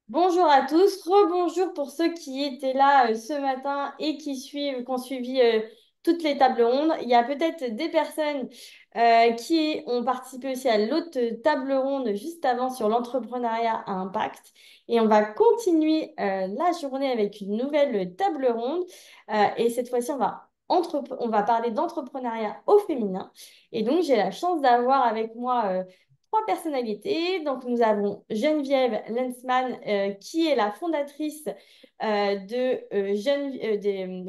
Bonjour à tous, rebonjour pour ceux qui étaient là ce matin et qui ont suivi toutes les tables rondes. Il y a peut-être des personnes qui ont participé aussi à l'autre table ronde juste avant sur l'entrepreneuriat à impact. Et on va continuer la journée avec une nouvelle table ronde. Et cette fois-ci, on va parler d'entrepreneuriat au féminin. Et donc, j'ai la chance d'avoir avec moi trois personnalités. Donc, nous avons Geneviève Lensman, qui est la fondatrice de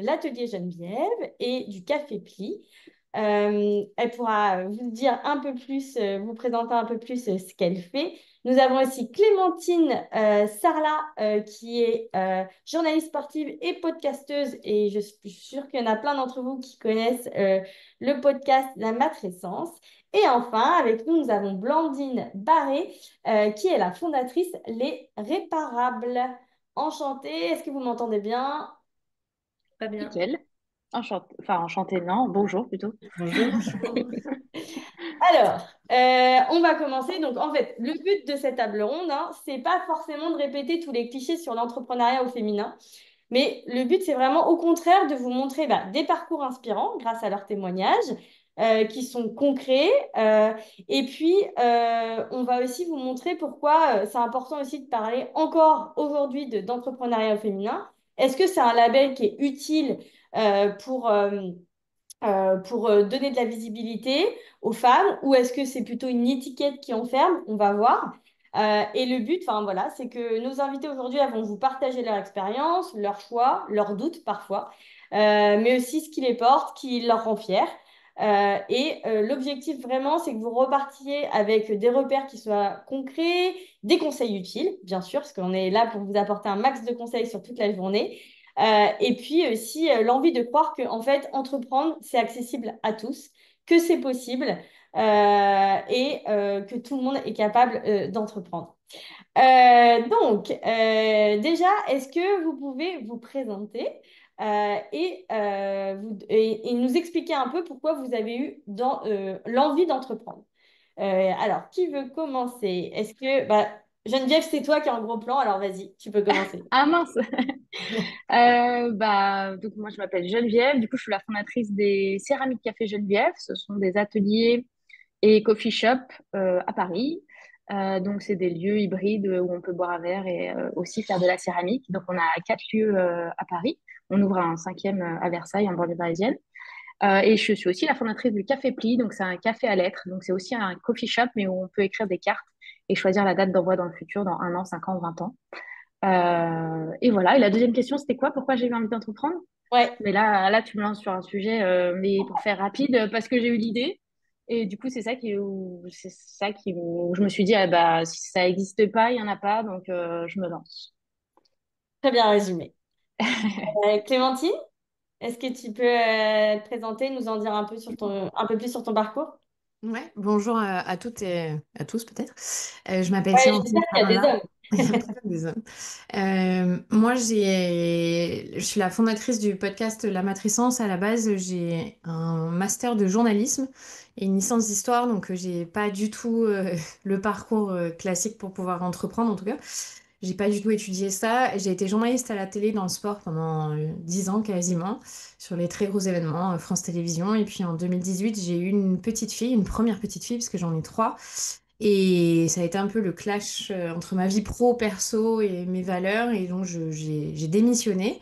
l'atelier Geneviève et du Café Pli. Elle pourra vous dire un peu plus, vous présenter un peu plus ce qu'elle fait. Nous avons aussi Clémentine Sarlat, qui est journaliste sportive et podcasteuse. Et je suis sûre qu'il y en a plein d'entre vous qui connaissent le podcast La Matrescence. Et enfin, avec nous, nous avons Blandine Barré, qui est la fondatrice Les Réparables. Enchantée, est-ce que vous m'entendez bien? Très bien. Nickel. Enchanté, enfin enchanté, non, bonjour plutôt. Bonjour. Alors, on va commencer. Donc, en fait, le but de cette table ronde, hein, c'est pas forcément de répéter tous les clichés sur l'entrepreneuriat au féminin, mais le but, c'est vraiment au contraire de vous montrer des parcours inspirants grâce à leurs témoignages qui sont concrets. Et puis, on va aussi vous montrer pourquoi c'est important aussi de parler encore aujourd'hui d'entrepreneuriat au féminin. Est-ce que c'est un label qui est utile pour donner de la visibilité aux femmes ou est-ce que c'est plutôt une étiquette qui enferme? On va voir. Et le but, enfin voilà, c'est que nos invités aujourd'hui elles vont vous partager leur expérience, leurs choix, leurs doutes parfois, mais aussi ce qui les porte, qui leur rend fiers. L'objectif vraiment, c'est que vous repartiez avec des repères qui soient concrets, des conseils utiles, bien sûr, parce qu'on est là pour vous apporter un max de conseils sur toute la journée. Et puis aussi l'envie de croire que en fait entreprendre c'est accessible à tous, que c'est possible et que tout le monde est capable d'entreprendre. Déjà, est-ce que vous pouvez vous présenter et nous expliquer un peu pourquoi vous avez eu l'envie d'entreprendre? Alors, qui veut commencer? Geneviève, c'est toi qui es en gros plan, alors vas-y, tu peux commencer. Ah mince. Donc moi je m'appelle Geneviève, du coup je suis la fondatrice des Céramiques Café Geneviève. Ce sont des ateliers et coffee shop à Paris. Donc c'est des lieux hybrides où on peut boire un verre et aussi faire de la céramique. Donc on a 4 lieux à Paris. On ouvre un cinquième à Versailles en banlieue parisienne. Et je suis aussi la fondatrice du Café Pli, donc c'est un café à lettres, donc c'est aussi un coffee shop, mais où on peut écrire des cartes et choisir la date d'envoi dans le futur, dans 1 an, 5 ans, 20 ans. Et voilà. Et la deuxième question, c'était quoi? Pourquoi j'ai eu envie d'entreprendre? Ouais. Mais là, tu me lances sur un sujet, mais pour faire rapide, parce que j'ai eu l'idée. Et du coup, où je me suis dit, ah bah, si ça n'existe pas, il n'y en a pas, donc je me lance. Très bien résumé. Clémentine, est-ce que tu peux te présenter, nous en dire un peu plus sur ton parcours? Ouais, bonjour à toutes et à tous peut-être. Je m'appelle Ouais, Clémentine j'espère qu'il y a des Sarala. hommes. Il y a peut-être des hommes. Moi, je suis la fondatrice du podcast La Matrescence. À la base, j'ai un master de journalisme et une licence d'histoire, donc j'ai pas du tout le parcours classique pour pouvoir entreprendre en tout cas. J'ai pas du tout étudié ça. J'ai été journaliste à la télé dans le sport pendant 10 ans quasiment, sur les très gros événements, France Télévisions. Et puis en 2018, j'ai eu une petite fille, une première petite fille, parce que j'en ai trois. Et ça a été un peu le clash entre ma vie pro, perso et mes valeurs. Et donc j'ai démissionné,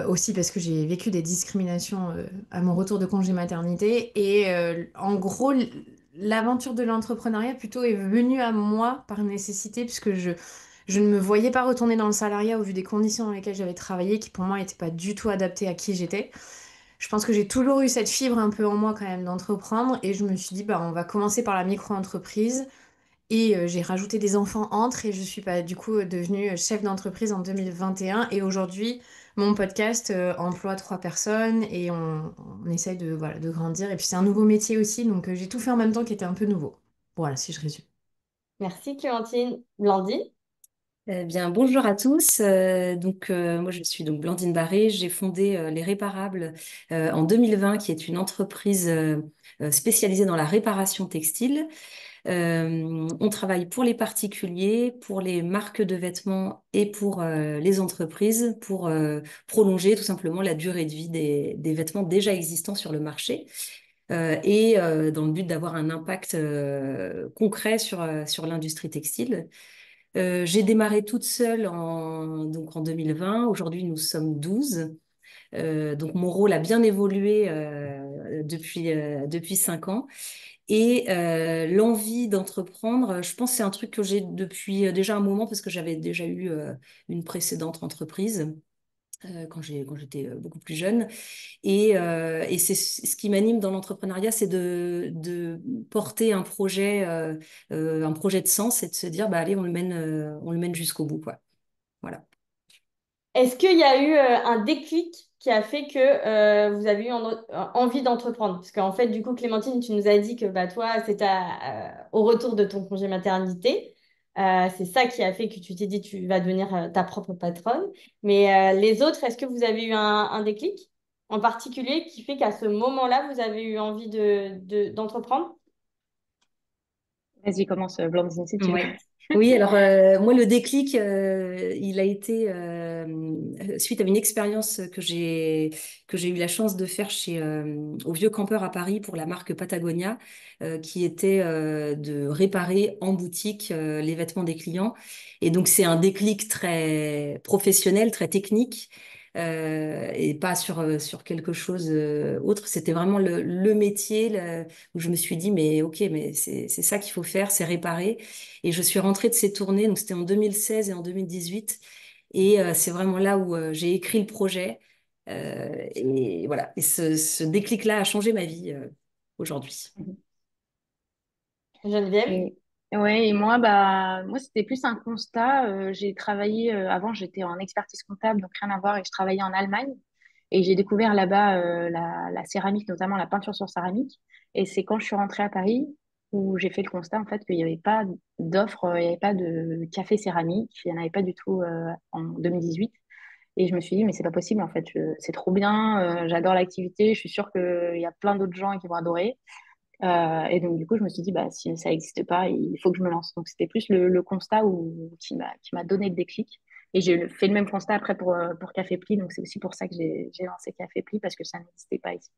aussi parce que j'ai vécu des discriminations à mon retour de congé maternité. Et en gros, l'aventure de l'entrepreneuriat plutôt est venue à moi par nécessité, puisque je ne me voyais pas retourner dans le salariat au vu des conditions dans lesquelles j'avais travaillé, qui pour moi n'étaient pas du tout adaptées à qui j'étais. Je pense que j'ai toujours eu cette fibre un peu en moi quand même d'entreprendre et je me suis dit, bah, on va commencer par la micro-entreprise. Et j'ai rajouté des enfants entre et je suis pas du coup devenue chef d'entreprise en 2021. Et aujourd'hui, mon podcast emploie 3 personnes et on essaye de, voilà, de grandir. Et puis c'est un nouveau métier aussi, donc j'ai tout fait en même temps qui était un peu nouveau. Voilà, si je résume. Merci Clémentine. Blandine? Bien, bonjour à tous. Moi, je suis donc Blandine Barré. J'ai fondé Les Réparables en 2020, qui est une entreprise spécialisée dans la réparation textile. On travaille pour les particuliers, pour les marques de vêtements et pour les entreprises pour prolonger tout simplement la durée de vie des vêtements déjà existants sur le marché et dans le but d'avoir un impact concret sur l'industrie textile. J'ai démarré toute seule donc en 2020. Aujourd'hui, nous sommes 12. Donc mon rôle a bien évolué depuis 5 ans. Et l'envie d'entreprendre, je pense que c'est un truc que j'ai depuis déjà un moment parce que j'avais déjà eu une précédente entreprise quand j'étais beaucoup plus jeune. Et c'est ce qui m'anime dans l'entrepreneuriat, c'est de porter un projet de sens et de se dire, bah allez, on le mène jusqu'au bout, quoi. Voilà. Est-ce qu'il y a eu un déclic qui a fait que vous avez eu envie d'entreprendre? Parce qu'en fait, du coup, Clémentine, tu nous as dit que bah, toi, c'était au retour de ton congé maternité. C'est ça qui a fait que tu t'es dit tu vas devenir ta propre patronne. Mais les autres, est-ce que vous avez eu un déclic en particulier qui fait qu'à ce moment-là, vous avez eu envie d'entreprendre? Vas-y, commence, Blandine, si tu veux. Ouais. Oui, alors moi le déclic, il a été suite à une expérience que j'ai eu la chance de faire au Vieux Campeur à Paris pour la marque Patagonia, qui était de réparer en boutique les vêtements des clients. Et donc c'est un déclic très professionnel, très technique. Et pas sur quelque chose autre. C'était vraiment le métier où je me suis dit, mais ok, mais c'est ça qu'il faut faire, c'est réparer. Et je suis rentrée de ces tournées, donc c'était en 2016 et en 2018. Et c'est vraiment là où j'ai écrit le projet. Et voilà. Et ce déclic-là a changé ma vie aujourd'hui. Geneviève? Et, ouais, et moi, bah, moi, c'était plus un constat. J'ai travaillé, avant, j'étais en expertise comptable, donc rien à voir, et je travaillais en Allemagne. Et j'ai découvert là-bas la céramique, notamment la peinture sur céramique. Et c'est quand je suis rentrée à Paris où j'ai fait le constat, en fait, qu'il n'y avait pas d'offre, il n'y avait pas de café céramique, il n'y en avait pas du tout en 2018. Et je me suis dit, mais c'est pas possible, en fait, c'est trop bien, j'adore l'activité, je suis sûre qu'il y a plein d'autres gens qui vont adorer. Et donc, du coup, je me suis dit, bah, si ça n'existe pas, il faut que je me lance. Donc, c'était plus le constat qui m'a donné le déclic. Et j'ai fait le même constat après pour Café Pli. Donc, c'est aussi pour ça que j'ai lancé Café Pli, parce que ça n'existait pas ici.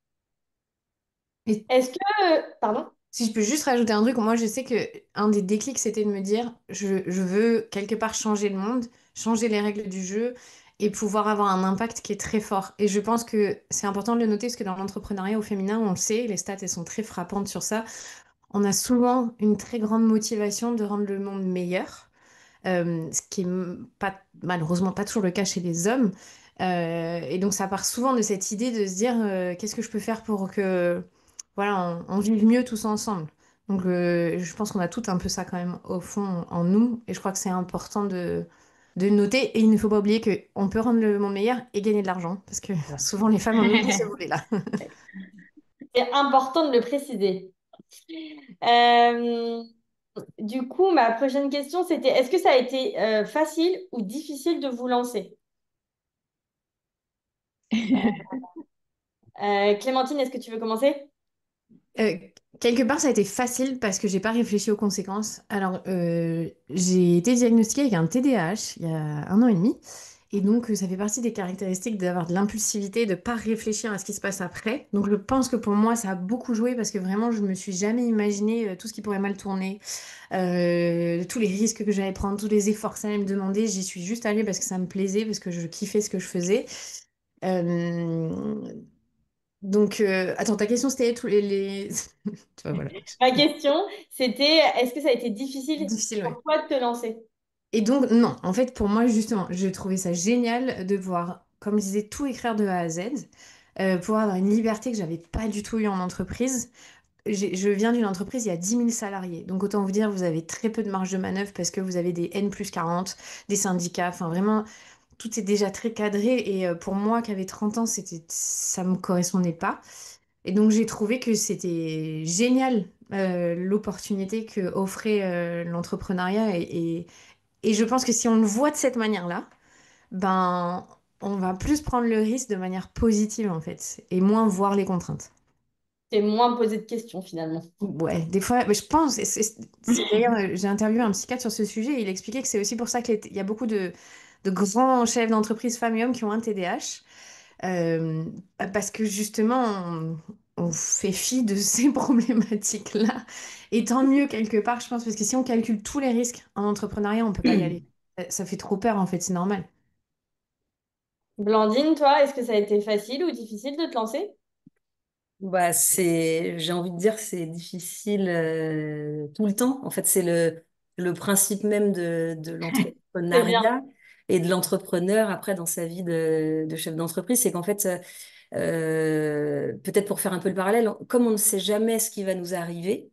Et Est-ce que... Pardon? si je peux juste rajouter un truc, moi je sais que un des déclics c'était de me dire je veux quelque part changer le monde, changer les règles du jeu et pouvoir avoir un impact qui est très fort. Et je pense que c'est important de le noter parce que dans l'entrepreneuriat au féminin, on le sait, les stats elles sont très frappantes sur ça. On a souvent une très grande motivation de rendre le monde meilleur, ce qui est pas, malheureusement pas toujours le cas chez les hommes. Et donc ça part souvent de cette idée de se dire qu'est-ce que je peux faire pour que voilà, on vive mieux tous ensemble. Donc je pense qu'on a tout un peu ça quand même au fond en nous et je crois que c'est important de le noter et il ne faut pas oublier qu'on peut rendre le monde meilleur et gagner de l'argent parce que souvent les femmes on oublie ce volet-là. C'est important de le préciser. Euh, du coup, ma prochaine question, c'était, est-ce que ça a été facile ou difficile de vous lancer? Clémentine, est-ce que tu veux commencer? Euh, quelque part, ça a été facile parce que j'ai pas réfléchi aux conséquences. Alors, j'ai été diagnostiquée avec un TDAH il y a 1 an et demi. Et donc, ça fait partie des caractéristiques d'avoir de l'impulsivité, de pas réfléchir à ce qui se passe après. Donc, je pense que pour moi, ça a beaucoup joué parce que vraiment, je me suis jamais imaginé tout ce qui pourrait mal tourner, tous les risques que j'allais prendre, tous les efforts que ça allait me demander. J'y suis juste allée parce que ça me plaisait, parce que je kiffais ce que je faisais. Euh, donc, attends, ta question c'était Tu vois, voilà. Ma question, c'était, est-ce que ça a été difficile Difficile, ouais. pour toi de te lancer? Et donc, non, en fait, pour moi, justement, j'ai trouvé ça génial de pouvoir, comme je disais, tout écrire de A à Z, pouvoir avoir une liberté que j'avais pas du tout eu en entreprise. Je viens d'une entreprise, il y a 10 000 salariés. Donc, autant vous dire, vous avez très peu de marge de manœuvre parce que vous avez des N+40, des syndicats. Enfin, vraiment, tout est déjà très cadré. Et pour moi, qui avait 30 ans, ça me correspondait pas. Et donc j'ai trouvé que c'était génial l'opportunité que offrait l'entrepreneuriat et je pense que si on le voit de cette manière-là, ben on va plus prendre le risque de manière positive en fait et moins voir les contraintes. t'es moins posé de questions finalement. Ouais, des fois, mais je pense, d'ailleurs, j'ai interviewé un psychiatre sur ce sujet et il expliquait que c'est aussi pour ça qu'il y a beaucoup de grands chefs d'entreprise femmes et hommes qui ont un TDAH. Euh, Parce que justement, on fait fi de ces problématiques-là. Et tant mieux quelque part, je pense, parce que si on calcule tous les risques en entrepreneuriat, on peut pas y aller. Ça fait trop peur, en fait, c'est normal. Blandine, toi, est-ce que ça a été facile ou difficile de te lancer? Bah, j'ai envie de dire que c'est difficile tout le temps. En fait, c'est le principe même de C'est bien. l'entrepreneuriat et de l'entrepreneur après dans sa vie de chef d'entreprise. C'est qu'en fait, peut-être pour faire un peu le parallèle, comme on ne sait jamais ce qui va nous arriver,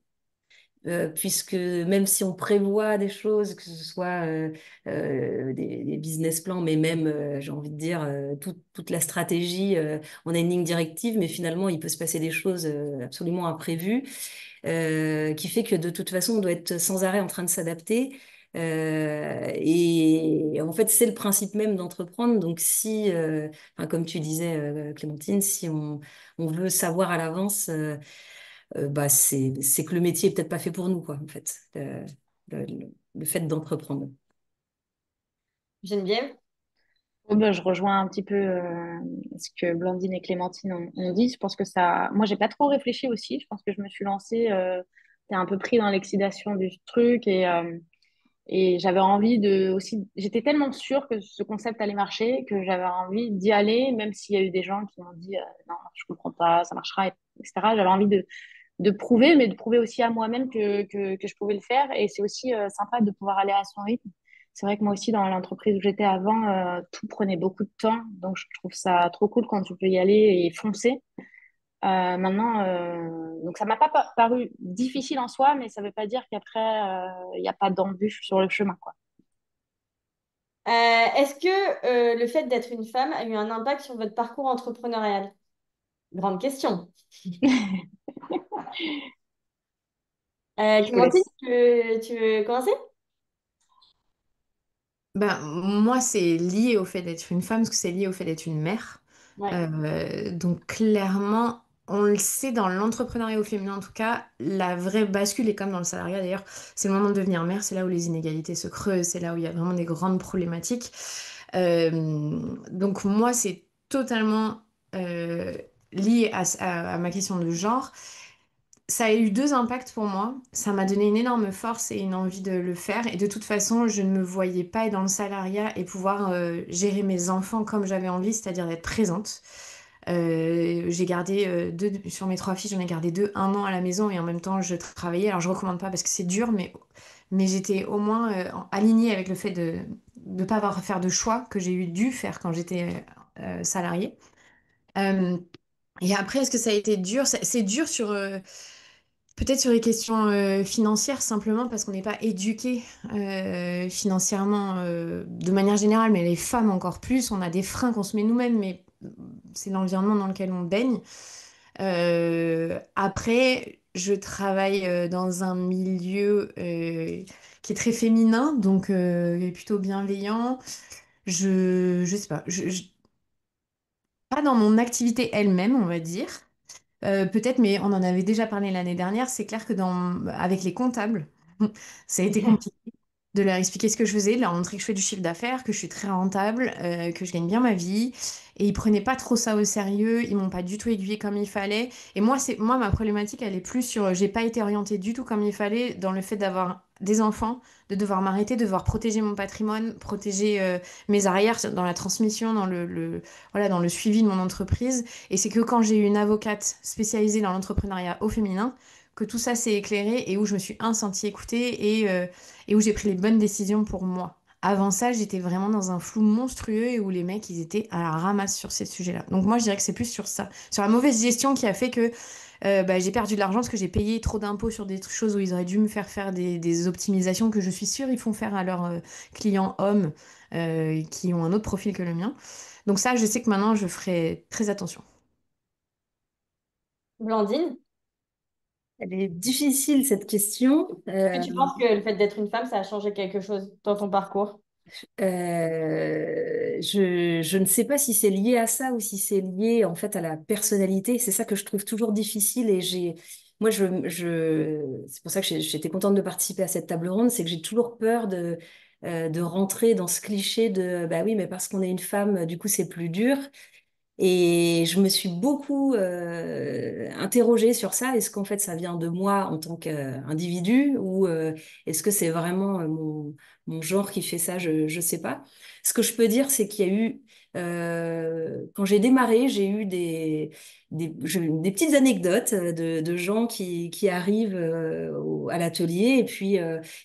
puisque même si on prévoit des choses, que ce soit des business plans, mais même, j'ai envie de dire, toute la stratégie, on a une ligne directive, mais finalement, il peut se passer des choses absolument imprévues, qui fait que de toute façon, on doit être sans arrêt en train de s'adapter. Et en fait, c'est le principe même d'entreprendre. Donc, si, enfin, comme tu disais, Clémentine, si on veut savoir à l'avance, bah, c'est que le métier est peut-être pas fait pour nous, quoi, en fait, le fait d'entreprendre. Geneviève? Bon, ben, je rejoins un petit peu ce que Blandine et Clémentine ont dit. Je pense que ça. Moi, j'ai pas trop réfléchi aussi. Je pense que je me suis lancée. T'es un peu pris dans l'excitation du truc et j'avais envie de aussi. J'étais tellement sûre que ce concept allait marcher que j'avais envie d'y aller, même s'il y a eu des gens qui m'ont dit non, je comprends pas, ça marchera, etc. J'avais envie de prouver, mais de prouver aussi à moi-même que je pouvais le faire. Et c'est aussi sympa de pouvoir aller à son rythme. C'est vrai que moi aussi, dans l'entreprise où j'étais avant, tout prenait beaucoup de temps. Donc, je trouve ça trop cool quand tu peux y aller et foncer. Maintenant, donc ça m'a pas paru difficile en soi, mais ça veut pas dire qu'après, il n'y a pas d'embûches sur le chemin, quoi. Est-ce que le fait d'être une femme a eu un impact sur votre parcours entrepreneurial? Grande question. Je te Clémentine, laisse. tu veux commencer? Ben, moi, c'est lié au fait d'être une femme, parce que c'est lié au fait d'être une mère. Ouais. Donc, clairement, on le sait dans l'entrepreneuriat au féminin, en tout cas, la vraie bascule est comme dans le salariat d'ailleurs. C'est le moment de devenir mère, c'est là où les inégalités se creusent, c'est là où il y a vraiment des grandes problématiques. Euh, donc, moi, c'est totalement euh, lié à ma question de genre. Ça a eu deux impacts pour moi. Ça m'a donné une énorme force et une envie de le faire. Et de toute façon, je ne me voyais pas être dans le salariat et pouvoir gérer mes enfants comme j'avais envie, c'est-à-dire d'être présente. J'ai gardé deux, sur mes trois filles, j'en ai gardé deux, un an à la maison et en même temps, je travaillais. Alors, je recommande pas parce que c'est dur, mais j'étais au moins alignée avec le fait de ne pas avoir à faire de choix que j'ai eu dû faire quand j'étais salariée. Euh, et après, est-ce que ça a été dur? C'est dur sur, peut-être sur les questions financières, simplement parce qu'on n'est pas éduqué financièrement de manière générale, mais les femmes encore plus. On a des freins qu'on se met nous-mêmes, mais c'est l'environnement dans lequel on baigne. Après, je travaille dans un milieu qui est très féminin, donc plutôt bienveillant. Je sais pas, pas dans mon activité elle-même, on va dire. Peut-être, mais on en avait déjà parlé l'année dernière. C'est clair que avec les comptables, ça a été compliqué de leur expliquer ce que je faisais, de leur montrer que je fais du chiffre d'affaires, que je suis très rentable, que je gagne bien ma vie. Et ils prenaient pas trop ça au sérieux, ils m'ont pas du tout aiguillée comme il fallait. Et moi ma problématique, elle est plus sur, j'ai pas été orientée du tout comme il fallait dans le fait d'avoir des enfants, de devoir m'arrêter, de devoir protéger mon patrimoine, protéger mes arrières dans la transmission, voilà, dans le suivi de mon entreprise. Et c'est que quand j'ai eu une avocate spécialisée dans l'entrepreneuriat au féminin, que tout ça s'est éclairé et où je me suis sentie écoutée et où j'ai pris les bonnes décisions pour moi. Avant ça, j'étais vraiment dans un flou monstrueux et où les mecs, ils étaient à la ramasse sur ces sujets-là. Donc moi, je dirais que c'est plus sur ça, sur la mauvaise gestion qui a fait que bah, j'ai perdu de l'argent parce que j'ai payé trop d'impôts sur des choses où ils auraient dû me faire faire des optimisations que je suis sûre ils font faire à leurs clients hommes qui ont un autre profil que le mien. Donc ça, je sais que maintenant, je ferai très attention. Blandine, Elle est difficile, cette question. est-ce que tu penses que le fait d'être une femme, ça a changé quelque chose dans ton parcours? Je ne sais pas si c'est lié à ça ou si c'est lié en fait à la personnalité. C'est ça que je trouve toujours difficile et moi c'est pour ça que j'étais contente de participer à cette table ronde, c'est que j'ai toujours peur de rentrer dans ce cliché de bah oui mais parce qu'on est une femme du coup c'est plus dur. Et je me suis beaucoup interrogée sur ça. Est-ce qu'en fait ça vient de moi en tant qu'individu ou est-ce que c'est vraiment mon genre qui fait ça? Je ne sais pas. Ce que je peux dire, c'est qu'il y a eu, quand j'ai démarré, j'ai eu des petites anecdotes de gens qui arrivent à l'atelier et puis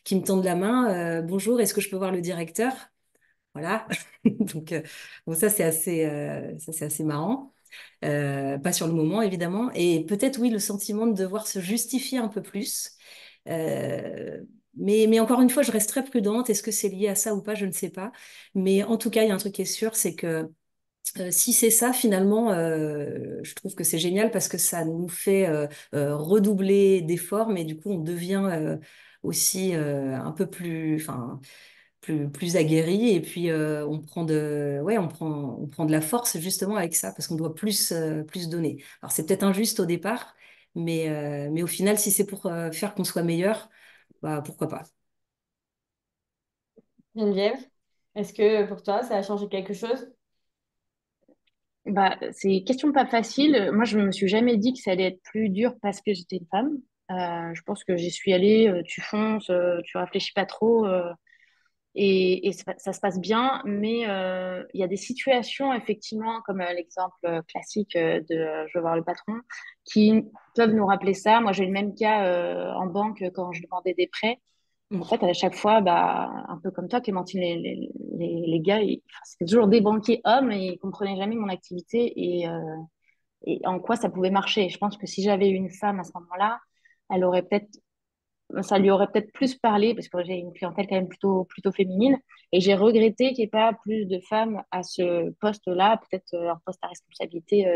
qui me tendent la main. Bonjour, est-ce que je peux voir le directeur? Voilà. Donc, bon, ça, c'est assez marrant. Pas sur le moment, évidemment. Et peut-être, oui, le sentiment de devoir se justifier un peu plus. Euh, mais encore une fois, je reste très prudente. Est-ce que c'est lié à ça ou pas? Je ne sais pas. Mais en tout cas, il y a un truc qui est sûr, c'est que si c'est ça, finalement, je trouve que c'est génial parce que ça nous fait redoubler d'efforts, mais du coup, on devient aussi un peu plus aguerri et puis on prend de la force justement avec ça parce qu'on doit plus donner. Alors c'est peut-être injuste au départ, mais au final, si c'est pour faire qu'on soit meilleur, bah pourquoi pas. Geneviève, est-ce que pour toi, ça a changé quelque chose? Bah, c'est question pas facile. Moi, je me suis jamais dit que ça allait être plus dur parce que j'étais une femme. Je pense que j'y suis allée, tu fonces, tu réfléchis pas trop. Et ça se passe bien, mais il y a des situations, effectivement, comme l'exemple classique de je veux voir le patron, qui peuvent nous rappeler ça. Moi, j'ai eu le même cas en banque quand je demandais des prêts. En Mm. fait, à chaque fois, bah, un peu comme toi, Clémentine, les gars, enfin, c'était toujours des banquiers hommes et ils comprenaient jamais mon activité et en quoi ça pouvait marcher. Je pense que si j'avais eu une femme à ce moment-là, elle aurait peut-être ça lui aurait peut-être plus parlé parce que j'ai une clientèle quand même plutôt féminine et j'ai regretté qu'il n'y ait pas plus de femmes à ce poste-là, peut-être un poste à responsabilité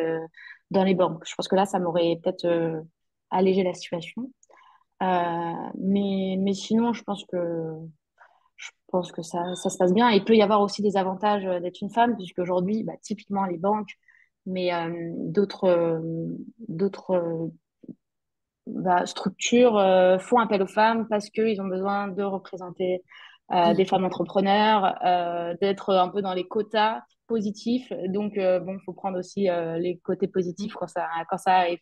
dans les banques. Je pense que là, ça m'aurait peut-être allégé la situation. Mais sinon, je pense que ça se passe bien. Et il peut y avoir aussi des avantages d'être une femme, puisque aujourd'hui, bah, typiquement les banques, mais d'autres bah, structures font appel aux femmes parce qu'ils ont besoin de représenter des Mm. femmes entrepreneurs, d'être un peu dans les quotas positifs. Donc, bon, il faut prendre aussi les côtés positifs quand ça arrive.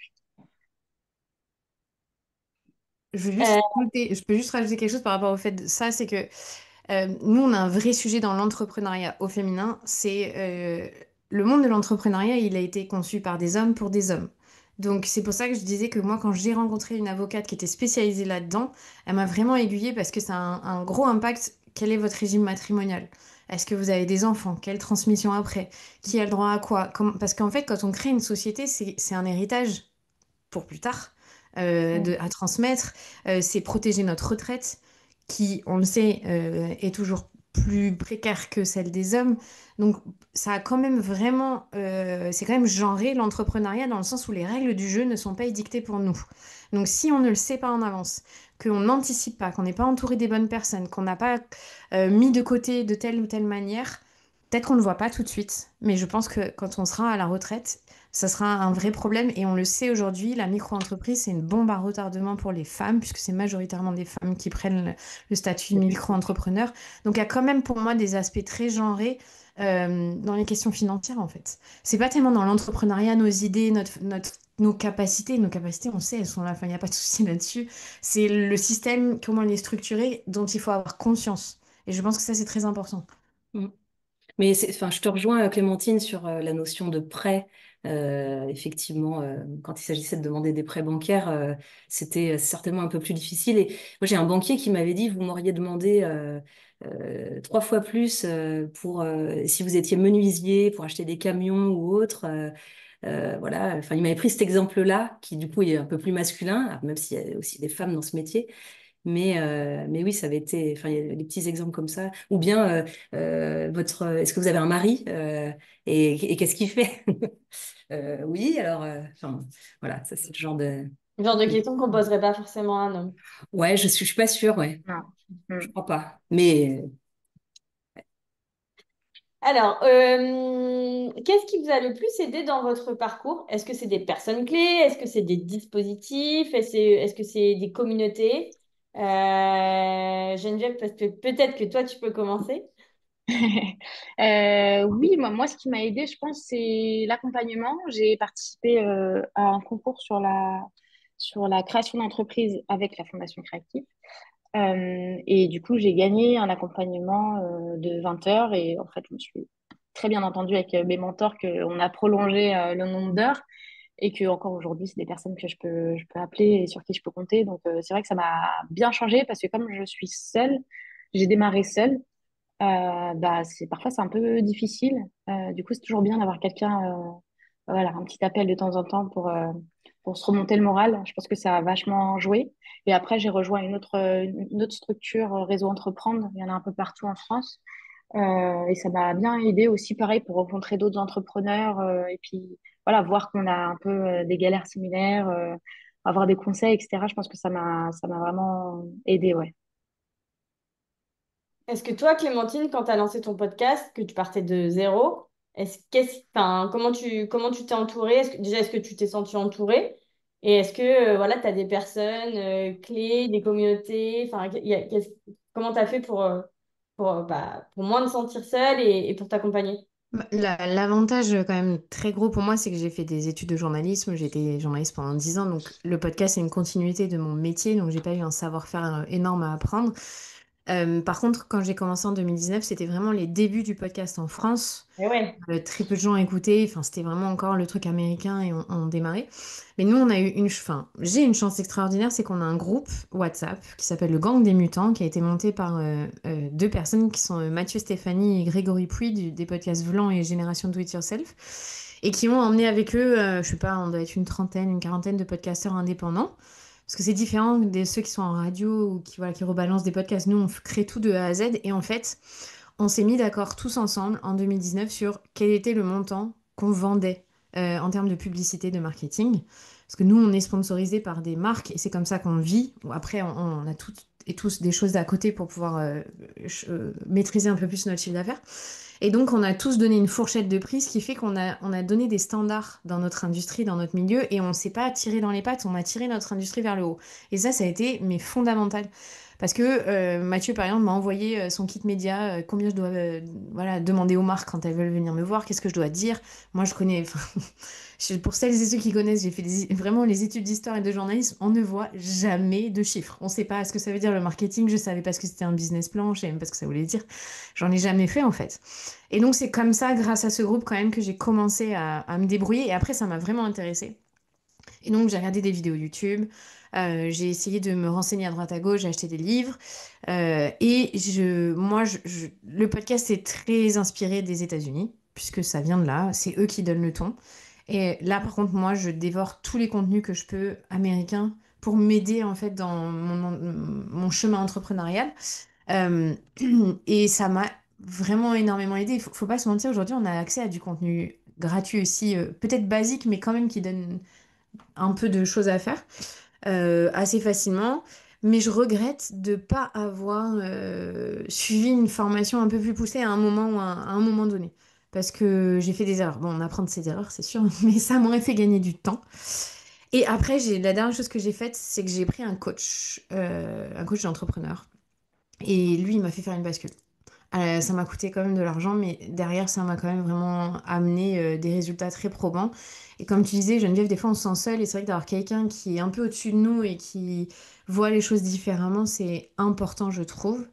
Euh, Je peux juste rajouter quelque chose par rapport au fait de ça, c'est que nous, on a un vrai sujet dans l'entrepreneuriat au féminin. C'est le monde de l'entrepreneuriat, il a été conçu par des hommes pour des hommes. Donc, c'est pour ça que je disais que moi, quand j'ai rencontré une avocate qui était spécialisée là-dedans, elle m'a vraiment aiguillée parce que ça a un gros impact. Quel est votre régime matrimonial? Est-ce que vous avez des enfants? Quelle transmission après? Qui a le droit à quoi? Parce qu'en fait, quand on crée une société, c'est un héritage pour plus tard à transmettre. C'est protéger notre retraite, qui, on le sait, est toujours plus précaire que celle des hommes. Donc, ça a quand même vraiment, c'est quand même genré l'entrepreneuriat dans le sens où les règles du jeu ne sont pas édictées pour nous. Donc, si on ne le sait pas en avance, qu'on n'anticipe pas, qu'on n'est pas entouré des bonnes personnes, qu'on n'a pas mis de côté de telle ou telle manière, peut-être qu'on ne le voit pas tout de suite. Mais je pense que quand on sera à la retraite, ça sera un vrai problème et on le sait aujourd'hui, la micro-entreprise, c'est une bombe à retardement pour les femmes, puisque c'est majoritairement des femmes qui prennent le statut de micro-entrepreneur. Donc il y a quand même pour moi des aspects très genrés dans les questions financières en fait. C'est pas tellement dans l'entrepreneuriat, nos idées, nos capacités. Nos capacités, on sait, elles sont là, enfin, il n'y a pas de souci là-dessus. C'est le système, comment il est structuré, dont il faut avoir conscience. Et je pense que ça, c'est très important. Mm. Mais enfin, je te rejoins, Clémentine, sur la notion de prêt. Effectivement, quand il s'agissait de demander des prêts bancaires, c'était certainement un peu plus difficile. Et moi, j'ai un banquier qui m'avait dit, vous m'auriez demandé 3 fois plus pour si vous étiez menuisier, pour acheter des camions ou autre. Voilà. Enfin, il m'avait pris cet exemple-là, qui du coup est un peu plus masculin, alors, même s'il y a aussi des femmes dans ce métier. Mais oui, ça avait été, enfin, il y a des petits exemples comme ça. Ou bien, est-ce que vous avez un mari et qu'est-ce qu'il fait? Oui, alors, enfin, voilà, ça c'est le genre de. le genre de questions qu'on poserait pas forcément à un homme. Ouais, je suis pas sûre, ouais, Non. je Mm. crois pas. Mais Alors, qu'est-ce qui vous a le plus aidé dans votre parcours? Est-ce que c'est des personnes clés? Est-ce que c'est des dispositifs? Est-ce que c'est des communautés? Geneviève, parce que peut-être que toi, tu peux commencer. Oui, moi, ce qui m'a aidé, je pense, c'est l'accompagnement. J'ai participé à un concours sur la création d'entreprise avec la Fondation Créative. Et du coup, j'ai gagné un accompagnement de 20 heures et en fait, je me suis très bien entendue avec mes mentors qu'on a prolongé le nombre d'heures et que encore aujourd'hui, c'est des personnes que je peux appeler et sur qui je peux compter. Donc, c'est vrai que ça m'a bien changé parce que comme je suis seule, j'ai démarré seule. Bah, parfois, c'est un peu difficile. Du coup, c'est toujours bien d'avoir quelqu'un, voilà, un petit appel de temps en temps pour se remonter le moral. Je pense que ça a vachement joué. Et après, j'ai rejoint une autre structure, Réseau Entreprendre. Il y en a un peu partout en France. Et ça m'a bien aidé aussi, pareil, pour rencontrer d'autres entrepreneurs et puis, voilà, voir qu'on a un peu des galères similaires, avoir des conseils, etc. Je pense que ça m'a vraiment aidé, ouais. Est-ce que toi, Clémentine, quand tu as lancé ton podcast, que tu partais de zéro, enfin, comment tu t'es entourée? Déjà, est-ce que tu t'es sentie entourée? Et est-ce que voilà, tu as des personnes clés, des communautés? Enfin, comment tu as fait pour moins te sentir seule et pour t'accompagner? Bah, l'avantage quand même très gros pour moi, c'est que j'ai fait des études de journalisme. J'ai été journaliste pendant 10 ans, donc le podcast, c'est une continuité de mon métier, donc j'ai pas eu un savoir-faire énorme à apprendre. Par contre, quand j'ai commencé en 2019, c'était vraiment les débuts du podcast en France. Eh ouais. Très peu de gens écoutaient, enfin, c'était vraiment encore le truc américain et on démarrait. Mais nous, on a eu enfin, j'ai une chance extraordinaire, c'est qu'on a un groupe WhatsApp qui s'appelle le Gang des Mutants, qui a été monté par deux personnes qui sont Mathieu Stéphanie et Grégory Puy des podcasts Vlan et Génération Do It Yourself, et qui ont emmené avec eux, je sais pas, on doit être une trentaine, une quarantaine de podcasteurs indépendants. Parce que c'est différent de ceux qui sont en radio ou qui, voilà, qui rebalancent des podcasts. Nous, on crée tout de A à Z. Et en fait, on s'est mis d'accord tous ensemble en 2019 sur quel était le montant qu'on vendait en termes de publicité, de marketing. Parce que nous, on est sponsorisé par des marques et c'est comme ça qu'on vit. Bon, après, on a toutes et tous des choses à côté pour pouvoir maîtriser un peu plus notre chiffre d'affaires. Et donc, on a tous donné une fourchette de prix, ce qui fait on a donné des standards dans notre industrie, dans notre milieu, et on ne s'est pas tiré dans les pattes, on a tiré notre industrie vers le haut. Et ça a été mais fondamental. Parce que Mathieu, par exemple, m'a envoyé son kit média, combien je dois voilà, demander aux marques quand elles veulent venir me voir, qu'est-ce que je dois dire. Moi, je connais, enfin, pour celles et ceux qui connaissent, j'ai fait vraiment les études d'histoire et de journalisme, on ne voit jamais de chiffres. On ne sait pas ce que ça veut dire le marketing, je ne savais pas ce que c'était un business plan, je ne savais même pas ce que ça voulait dire. J'en ai jamais fait en fait. Et donc, c'est comme ça, grâce à ce groupe, quand même, que j'ai commencé à me débrouiller. Et après, ça m'a vraiment intéressée. Et donc, j'ai regardé des vidéos YouTube, j'ai essayé de me renseigner à droite à gauche, j'ai acheté des livres. Le podcast est très inspiré des États-Unis, puisque ça vient de là. C'est eux qui donnent le ton. Et là, par contre, moi, je dévore tous les contenus que je peux américains pour m'aider, en fait, dans mon chemin entrepreneurial. Euh, et ça m'a vraiment énormément aidé. Faut pas se mentir, aujourd'hui, on a accès à du contenu gratuit aussi, peut-être basique, mais quand même qui donne un peu de choses à faire assez facilement. Mais je regrette de ne pas avoir suivi une formation un peu plus poussée à un moment à un moment donné. Parce que j'ai fait des erreurs. Bon, on apprend de ses erreurs, c'est sûr, mais ça m'aurait fait gagner du temps. Et après, la dernière chose que j'ai faite, c'est que j'ai pris un coach d'entrepreneur. Et lui, il m'a fait faire une bascule. Ça m'a coûté quand même de l'argent, mais derrière, ça m'a quand même vraiment amené des résultats très probants. Et comme tu disais, Geneviève, des fois, on se sent seul. Et c'est vrai que d'avoir quelqu'un qui est un peu au-dessus de nous et qui voit les choses différemment, c'est important, je trouve.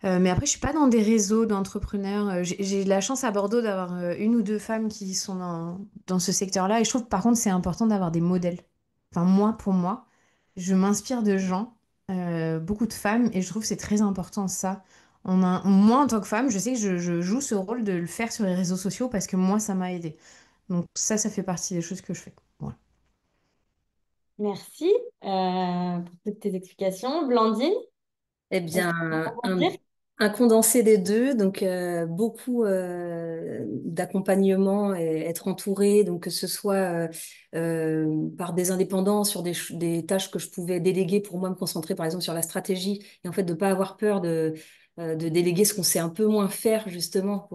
Mais après, je suis pas dans des réseaux d'entrepreneurs. J'ai de la chance à Bordeaux d'avoir une ou deux femmes qui sont dans ce secteur-là. Et je trouve, par contre, c'est important d'avoir des modèles. Enfin, moi, pour moi, je m'inspire de gens, beaucoup de femmes, et je trouve que c'est très important, ça. Moi, en tant que femme, je sais que je joue ce rôle de le faire sur les réseaux sociaux parce que moi, ça m'a aidé. Donc ça fait partie des choses que je fais. Voilà. Merci pour toutes tes explications. Blandine, Eh est-ce que bien, tu peux rebondir? un condensé des deux, donc beaucoup d'accompagnement et être entouré, donc que ce soit par des indépendants sur des tâches que je pouvais déléguer pour moi me concentrer par exemple sur la stratégie et en fait de pas avoir peur de déléguer ce qu'on sait un peu moins faire justement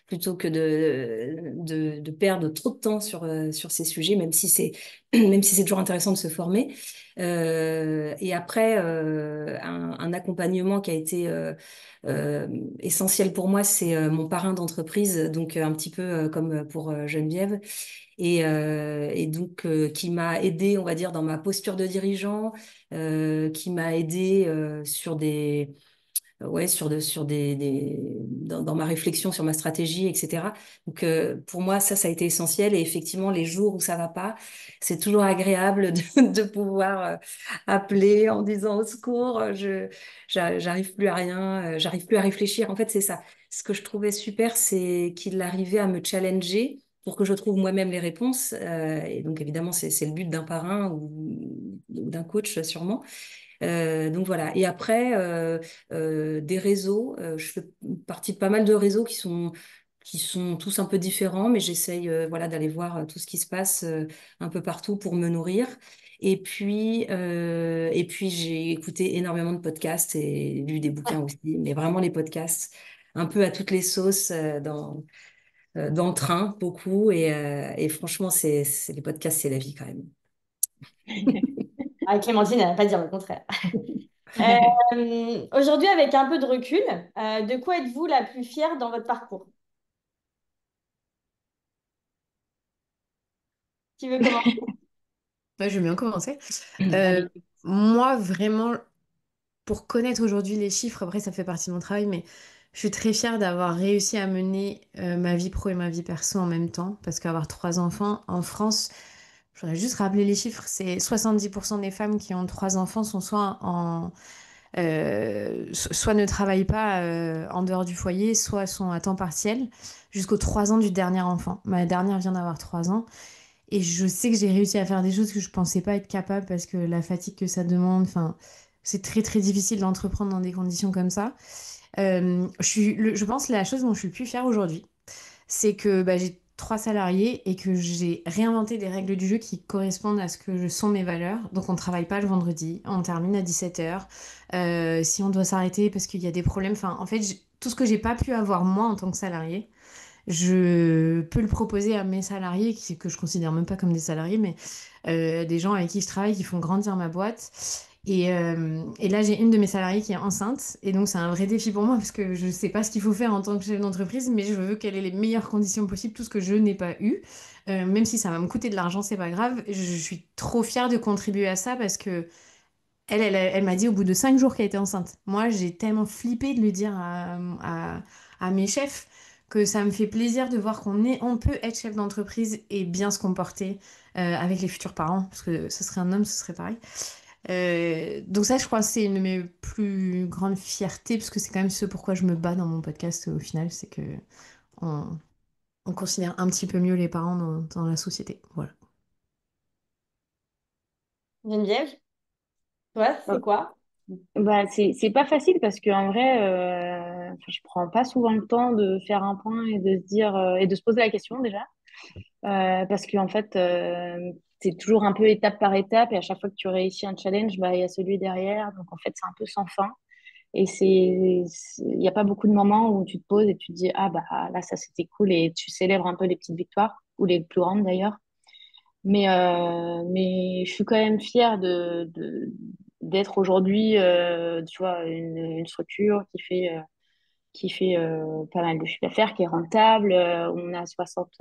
plutôt que de perdre trop de temps sur ces sujets, même si c'est même si c'est toujours intéressant de se former. Et après, un accompagnement qui a été essentiel pour moi, c'est mon parrain d'entreprise, donc un petit peu comme pour Geneviève, et donc qui m'a aidé, on va dire, dans ma posture de dirigeant, qui m'a aidé sur des ouais, dans ma réflexion sur ma stratégie, etc. Donc, pour moi, ça a été essentiel. Et effectivement, les jours où ça va pas, c'est toujours agréable de pouvoir appeler en disant au secours, j'arrive plus à rien, j'arrive plus à réfléchir. En fait, c'est ça. Ce que je trouvais super, c'est qu'il arrivait à me challenger pour que je trouve moi-même les réponses. Et donc, évidemment, c'est le but d'un parrain ou d'un coach, sûrement. Donc voilà. Et après, des réseaux. Je fais partie de pas mal de réseaux qui sont tous un peu différents, mais j'essaye voilà, d'aller voir tout ce qui se passe un peu partout pour me nourrir. Et puis j'ai écouté énormément de podcasts et lu des bouquins aussi, mais vraiment les podcasts, un peu à toutes les sauces dans le train, beaucoup. Et franchement, les podcasts, c'est la vie quand même. Ah, Clémentine, elle va pas dire le contraire. Aujourd'hui, avec un peu de recul, de quoi êtes-vous la plus fière dans votre parcours? Qui veut commencer? Ouais, je vais bien commencer. Euh, Allez. Moi, vraiment, pour connaître aujourd'hui les chiffres, après, ça fait partie de mon travail, mais je suis très fière d'avoir réussi à mener ma vie pro et ma vie perso en même temps, parce qu'avoir 3 enfants en France, je voudrais juste rappeler les chiffres, c'est 70% des femmes qui ont 3 enfants sont soit ne travaillent pas en dehors du foyer, soit sont à temps partiel, jusqu'aux 3 ans du dernier enfant. Ma dernière vient d'avoir 3 ans. Et je sais que j'ai réussi à faire des choses que je pensais pas être capable parce que la fatigue que ça demande, enfin, c'est très très difficile d'entreprendre dans des conditions comme ça. Je pense que la chose dont je suis le plus fière aujourd'hui, c'est que bah, j'ai 3 salariés et que j'ai réinventé des règles du jeu qui correspondent à ce que sont mes valeurs. Donc on travaille pas le vendredi, on termine à 17h. Si on doit s'arrêter parce qu'il y a des problèmes, enfin, en fait, tout ce que j'ai pas pu avoir moi en tant que salarié. Je peux le proposer à mes salariés, que je considère même pas comme des salariés, mais des gens avec qui je travaille, qui font grandir ma boîte. Et là, j'ai une de mes salariées qui est enceinte. Et donc, c'est un vrai défi pour moi parce que je sais pas ce qu'il faut faire en tant que chef d'entreprise, mais je veux qu'elle ait les meilleures conditions possibles, tout ce que je n'ai pas eu. Même si ça va me coûter de l'argent, c'est pas grave. Je suis trop fière de contribuer à ça parce que elle m'a dit au bout de 5 jours qu'elle était enceinte. Moi, j'ai tellement flippé de le dire à mes chefs que ça me fait plaisir de voir on peut être chef d'entreprise et bien se comporter avec les futurs parents, parce que ce serait un homme, ce serait pareil. Donc ça, je crois que c'est une de mes plus grandes fiertés, parce que c'est quand même ce pourquoi je me bats dans mon podcast au final, c'est que on, on considère un petit peu mieux les parents dans la société. Voilà. Geneviève, toi, c'est quoi? Bah, c'est pas facile parce qu'en vrai, je prends pas souvent le temps de faire un point et de se dire et de se poser la question déjà. Parce qu'en fait, c'est toujours un peu étape par étape et à chaque fois que tu réussis un challenge, bah, il y a celui derrière. Donc en fait, c'est un peu sans fin. Et il n'y a pas beaucoup de moments où tu te poses et tu te dis, ah bah là, ça c'était cool et tu célèbres un peu les petites victoires ou les plus grandes d'ailleurs. Mais je suis quand même fière d'être aujourd'hui, tu vois, une structure qui fait pas mal de chiffre d'affaires, qui est rentable. On a 60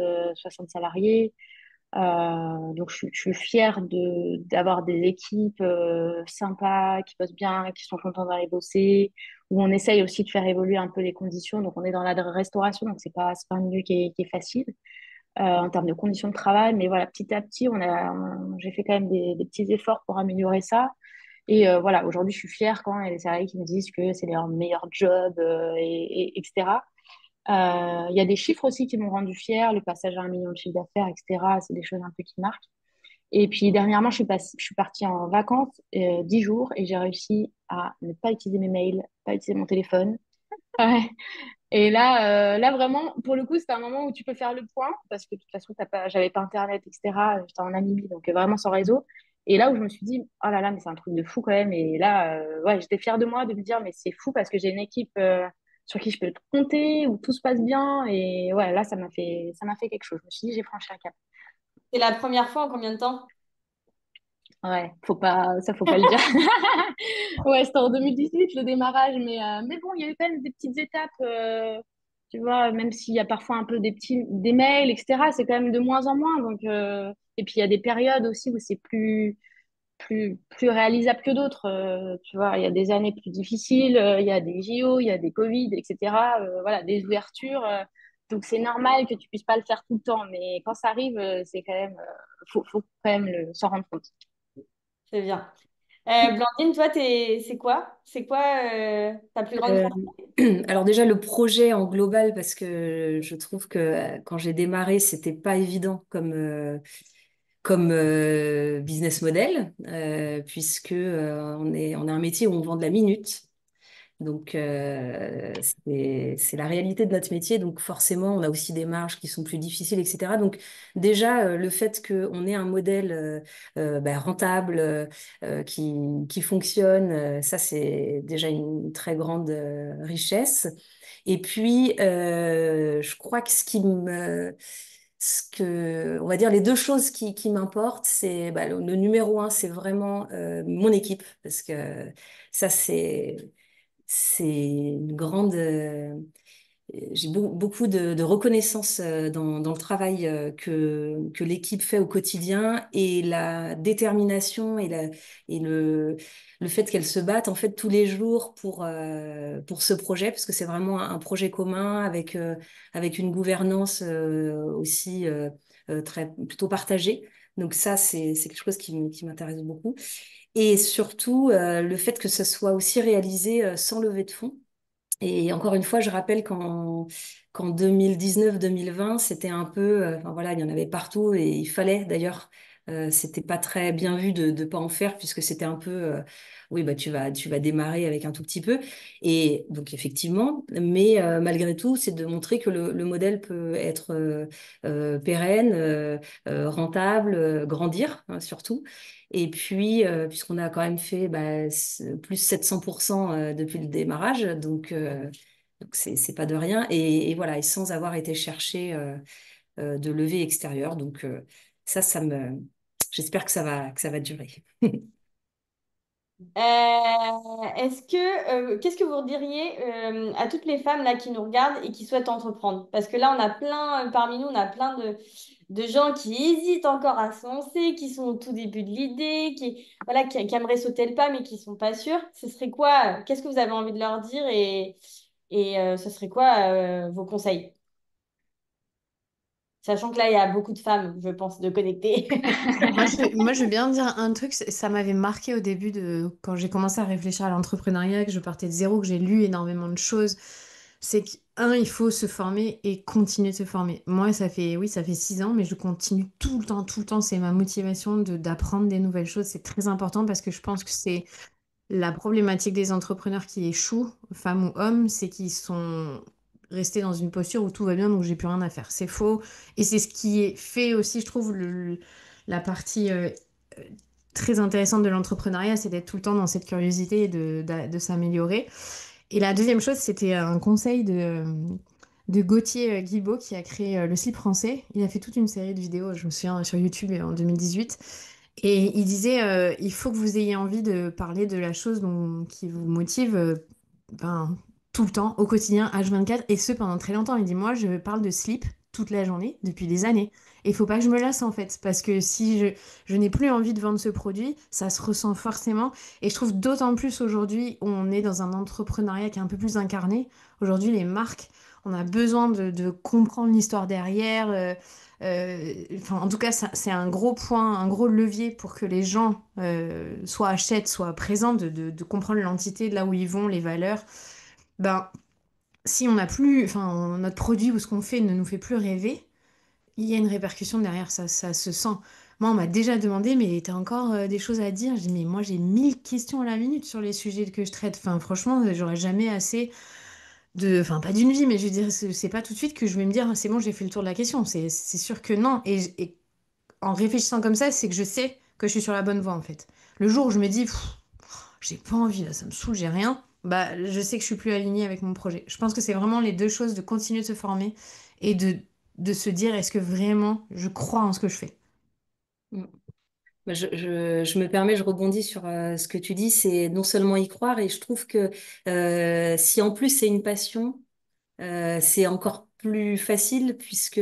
salariés. Donc, je suis fière d'avoir des équipes sympas, qui bossent bien, qui sont contents d'aller bosser, où on essaye aussi de faire évoluer un peu les conditions. Donc, on est dans la restauration, donc c'est pas un milieu qui est facile en termes de conditions de travail. Mais voilà, petit à petit, j'ai fait quand même des petits efforts pour améliorer ça. Et voilà, aujourd'hui, je suis fière quand il y a des salariés qui me disent que c'est leur meilleur job, etc. Il y a des chiffres aussi qui m'ont rendu fière, le passage à 1 million de chiffre d'affaires, etc. C'est des choses un peu qui marquent. Et puis dernièrement, je suis partie en vacances 10 jours et j'ai réussi à ne pas utiliser mes mails, pas utiliser mon téléphone. Ouais. Et là vraiment, pour le coup, c'était un moment où tu peux faire le point parce que de toute façon, j'avais pas Internet, etc. J'étais en Namibie, donc vraiment sans réseau. Et là où je me suis dit, oh là là, mais c'est un truc de fou quand même. Et là, ouais, j'étais fière de moi de me dire, mais c'est fou parce que j'ai une équipe sur qui je peux compter, où tout se passe bien. Et ouais, là, ça m'a fait quelque chose. Je me suis dit, j'ai franchi un cap. C'est la première fois en combien de temps? Ouais, faut pas le dire. Ouais, c'était en 2018 le démarrage, mais bon, il y a eu quand même des petites étapes, tu vois, même s'il y a parfois un peu des mails, etc., c'est quand même de moins en moins. Donc, et puis il y a des périodes aussi où c'est plus réalisable que d'autres. Tu vois, il y a des années plus difficiles, il y a des JO, il y a des Covid, etc. Voilà, des ouvertures. Donc c'est normal que tu puisses pas le faire tout le temps, mais quand ça arrive, c'est quand même, faut quand même s'en rendre compte. C'est bien. Blandine, toi, c'est quoi ta plus grande Euh, fierté? alors déjà le projet en global, parce que je trouve que quand j'ai démarré, c'était pas évident comme business model, puisque on a un métier où on vend de la minute. Donc, c'est la réalité de notre métier. Donc, forcément, on a aussi des marges qui sont plus difficiles, etc. Donc, déjà, le fait qu'on ait un modèle rentable, qui fonctionne, ça, c'est déjà une très grande richesse. Et puis, je crois que on va dire, les deux choses qui m'importent, c'est le numéro un, c'est vraiment mon équipe, parce que ça, c'est une grande. J'ai beaucoup de reconnaissance dans le travail que l'équipe fait au quotidien et la détermination et le fait qu'elle se batte en fait tous les jours pour ce projet, parce que c'est vraiment un projet commun avec une gouvernance aussi plutôt partagée. Donc ça, c'est quelque chose qui m'intéresse beaucoup. Et surtout, le fait que ce soit aussi réalisé sans levée de fonds. Et encore une fois, je rappelle qu'en 2019-2020, c'était un peu, enfin voilà, il y en avait partout et il fallait d'ailleurs, c'était pas très bien vu de ne pas en faire puisque c'était un peu, oui, bah tu vas démarrer avec un tout petit peu. Et donc effectivement, mais malgré tout, c'est de montrer que le modèle peut être pérenne, rentable, grandir hein, surtout. Et puis, puisqu'on a quand même fait plus 700% depuis le démarrage, donc c'est pas de rien. Et voilà, et sans avoir été chercher de levée extérieure. Donc j'espère que ça va durer. Qu'est-ce que vous diriez à toutes les femmes là qui nous regardent et qui souhaitent entreprendre? Parce que là, on a plein, parmi nous, on a plein de gens qui hésitent encore à se lancer, qui sont au tout début de l'idée, voilà, qui aimeraient sauter le pas mais qui sont pas sûrs. Ce serait quoi? Qu'est-ce que vous avez envie de leur dire et ce serait quoi vos conseils? Sachant que là, il y a beaucoup de femmes, je pense, de connecter. Moi, je veux bien dire un truc, ça m'avait marqué au début quand j'ai commencé à réfléchir à l'entrepreneuriat, que je partais de zéro, que j'ai lu énormément de choses. C'est qu'un, il faut se former et continuer de se former. Moi, oui, ça fait 6 ans, mais je continue tout le temps. C'est ma motivation d'apprendre des nouvelles choses. C'est très important parce que je pense que c'est la problématique des entrepreneurs qui échouent, femmes ou hommes, c'est qu'ils sont restés dans une posture où tout va bien, donc j'ai plus rien à faire. C'est faux. Et c'est ce qui est fait aussi, je trouve, la partie euh, très intéressante de l'entrepreneuriat, c'est d'être tout le temps dans cette curiosité et de s'améliorer. Et la deuxième chose, c'était un conseil de Gauthier Guilbault qui a créé le slip français. Il a fait toute une série de vidéos, je me souviens, sur YouTube en 2018. Et il disait, il faut que vous ayez envie de parler de la chose qui vous motive ben, tout le temps, au quotidien, H24, et ce pendant très longtemps. Il dit, moi, je parle de slip toute la journée, depuis des années. Et il faut pas que je me lasse, en fait, parce que si je n'ai plus envie de vendre ce produit, ça se ressent forcément. Et je trouve d'autant plus aujourd'hui, où on est dans un entrepreneuriat qui est un peu plus incarné. Aujourd'hui, les marques, on a besoin de comprendre l'histoire derrière. Enfin, en tout cas, c'est un gros point, un gros levier pour que les gens soit achètent, soient présents, de comprendre l'entité, de là où ils vont, les valeurs. Ben, si on n'a plus, enfin, notre produit ou ce qu'on fait ne nous fait plus rêver, il y a une répercussion derrière, ça se sent. Moi, on m'a déjà demandé, mais t'as encore des choses à dire? Je dis, mais moi, j'ai 1000 questions à la minute sur les sujets que je traite. Enfin, franchement, j'aurais jamais assez enfin, pas d'une vie, mais je veux dire, c'est pas tout de suite que je vais me dire, ah, c'est bon, j'ai fait le tour de la question. C'est sûr que non. Et en réfléchissant comme ça, c'est que je sais que je suis sur la bonne voie en fait. Le jour où je me dis, j'ai pas envie là, ça me saoule, j'ai rien, bah je sais que je suis plus alignée avec mon projet. Je pense que c'est vraiment les deux choses, de continuer de se former et de se dire, est-ce que vraiment je crois en ce que je fais? Mm. Je me permets, je rebondis sur ce que tu dis, c'est non seulement y croire, et je trouve que si en plus c'est une passion, c'est encore plus facile puisque,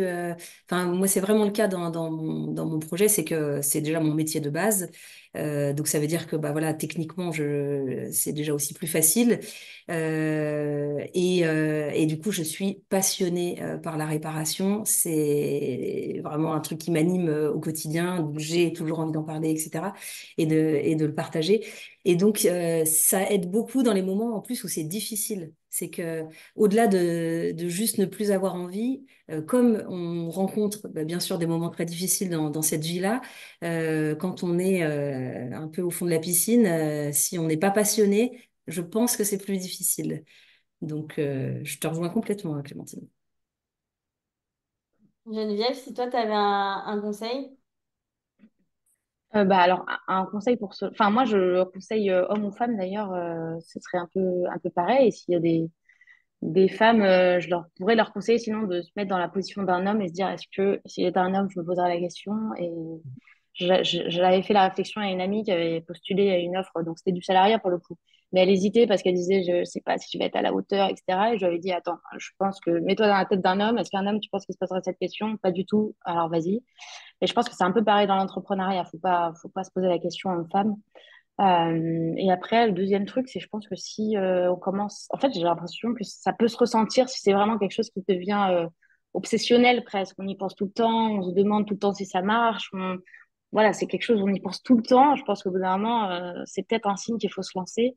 enfin, moi, c'est vraiment le cas dans mon projet, c'est que c'est déjà mon métier de base. Donc, ça veut dire que, bah, voilà, techniquement, c'est déjà aussi plus facile. Et du coup, je suis passionnée par la réparation. C'est vraiment un truc qui m'anime au quotidien. Donc, j'ai toujours envie d'en parler, etc. Et de le partager. Et donc, ça aide beaucoup dans les moments en plus où c'est difficile. C'est que au-delà de juste ne plus avoir envie, comme on rencontre bien sûr des moments très difficiles dans cette vie-là, quand on est un peu au fond de la piscine, si on n'est pas passionné, je pense que c'est plus difficile. Donc, je te rejoins complètement, Clémentine. Geneviève, si toi, tu avais un conseil. Bah alors un conseil pour ce, enfin moi je conseille homme ou femme d'ailleurs, ce serait un peu pareil. Et s'il y a des femmes, je pourrais leur conseiller sinon de se mettre dans la position d'un homme et se dire est-ce que s'il était un homme, je me poserais la question. Et j'avais fait la réflexion à une amie qui avait postulé à une offre, donc c'était du salariat pour le coup. Mais elle hésitait parce qu'elle disait je sais pas si je vais être à la hauteur, etc. Et je lui avais dit attends, je pense que mets-toi dans la tête d'un homme. Est-ce qu'un homme, tu penses qu'il se poserait cette question? Pas du tout. Alors vas-y. Et je pense que c'est un peu pareil dans l'entrepreneuriat. Faut pas se poser la question homme-femme. Et après, le deuxième truc, c'est je pense que si on commence, en fait, j'ai l'impression que ça peut se ressentir si c'est vraiment quelque chose qui devient obsessionnel presque. On y pense tout le temps, on se demande tout le temps si ça marche. Voilà, c'est quelque chose, on y pense tout le temps. Je pense qu'au bout d'un moment, c'est peut-être un signe qu'il faut se lancer.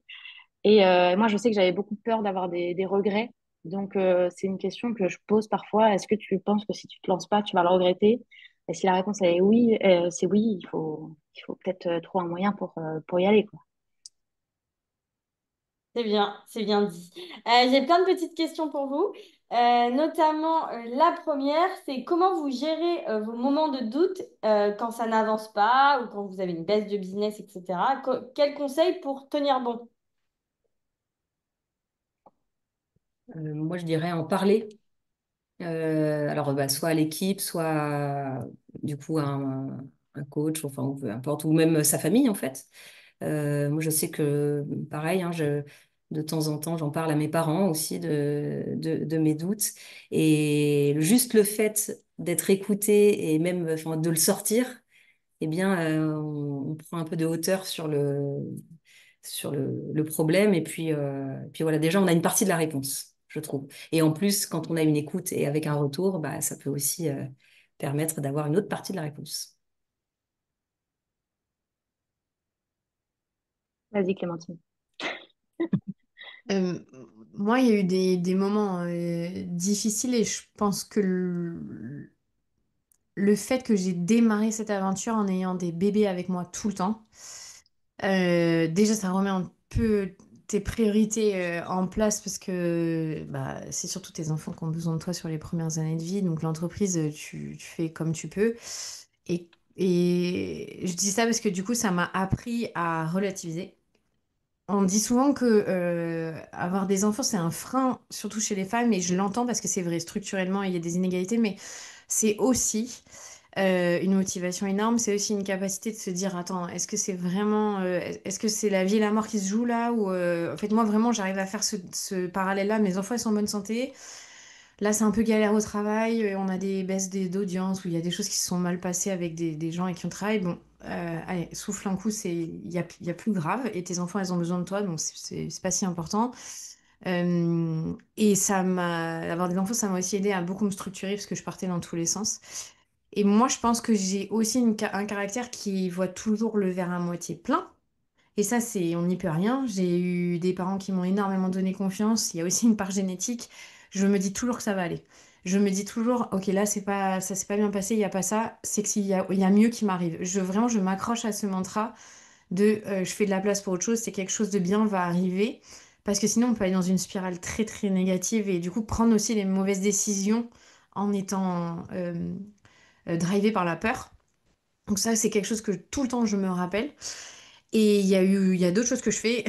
Et moi, je sais que j'avais beaucoup peur d'avoir des regrets. Donc, c'est une question que je pose parfois. Est-ce que tu penses que si tu te lances pas, tu vas le regretter? Et si la réponse est oui, c'est oui, il faut peut-être trouver un moyen pour y aller, quoi. C'est bien dit. J'ai plein de petites questions pour vous. Notamment, la première, c'est comment vous gérez vos moments de doute quand ça n'avance pas ou quand vous avez une baisse de business, etc. Quels conseils pour tenir bon? Moi, je dirais en parler. Alors, bah, soit à l'équipe, soit du coup à un coach, enfin, ou peu importe, ou même sa famille, en fait. Moi, je sais que, pareil, hein, de temps en temps, j'en parle à mes parents aussi de mes doutes. Et juste le fait d'être écouté et même enfin, de le sortir, eh bien, on prend un peu de hauteur sur le problème. Et puis voilà, déjà, on a une partie de la réponse, je trouve. Et en plus, quand on a une écoute et avec un retour, bah, ça peut aussi permettre d'avoir une autre partie de la réponse. Vas-y, Clémentine. Euh, Moi, il y a eu des moments difficiles et je pense que le fait que j'ai démarré cette aventure en ayant des bébés avec moi tout le temps, déjà, ça remet un peu tes priorités en place parce que bah, c'est surtout tes enfants qui ont besoin de toi sur les premières années de vie. Donc l'entreprise, tu fais comme tu peux. Et je dis ça parce que du coup, ça m'a appris à relativiser. On dit souvent que avoir des enfants, c'est un frein, surtout chez les femmes, et je l'entends parce que c'est vrai, structurellement, il y a des inégalités, mais c'est aussi une motivation énorme, c'est aussi une capacité de se dire, attends, est-ce que c'est vraiment, est-ce que c'est la vie et la mort qui se joue là, ou en fait, moi, vraiment, j'arrive à faire ce parallèle-là, mes enfants, ils sont en bonne santé, là, c'est un peu galère au travail, on a des baisses d'audience, où il y a des choses qui se sont mal passées avec des gens avec qui on travaille, bon. Allez, souffle un coup, il y a plus grave et tes enfants, elles ont besoin de toi, donc c'est pas si important. Et avoir des enfants, ça m'a aussi aidé à beaucoup me structurer parce que je partais dans tous les sens. Et moi, je pense que j'ai aussi un caractère qui voit toujours le verre à moitié plein. Et ça, on n'y peut rien. J'ai eu des parents qui m'ont énormément donné confiance. Il y a aussi une part génétique. Je me dis toujours que ça va aller. Je me dis toujours, ok, là, ça s'est pas bien passé, il n'y a pas ça, c'est qu'il y a mieux qui m'arrive. Vraiment, je m'accroche à ce mantra de je fais de la place pour autre chose, c'est quelque chose de bien va arriver. Parce que sinon, on peut aller dans une spirale très, très négative et du coup, prendre aussi les mauvaises décisions en étant drivé par la peur. Donc ça, c'est quelque chose que tout le temps je me rappelle. Et il y a d'autres choses que je fais,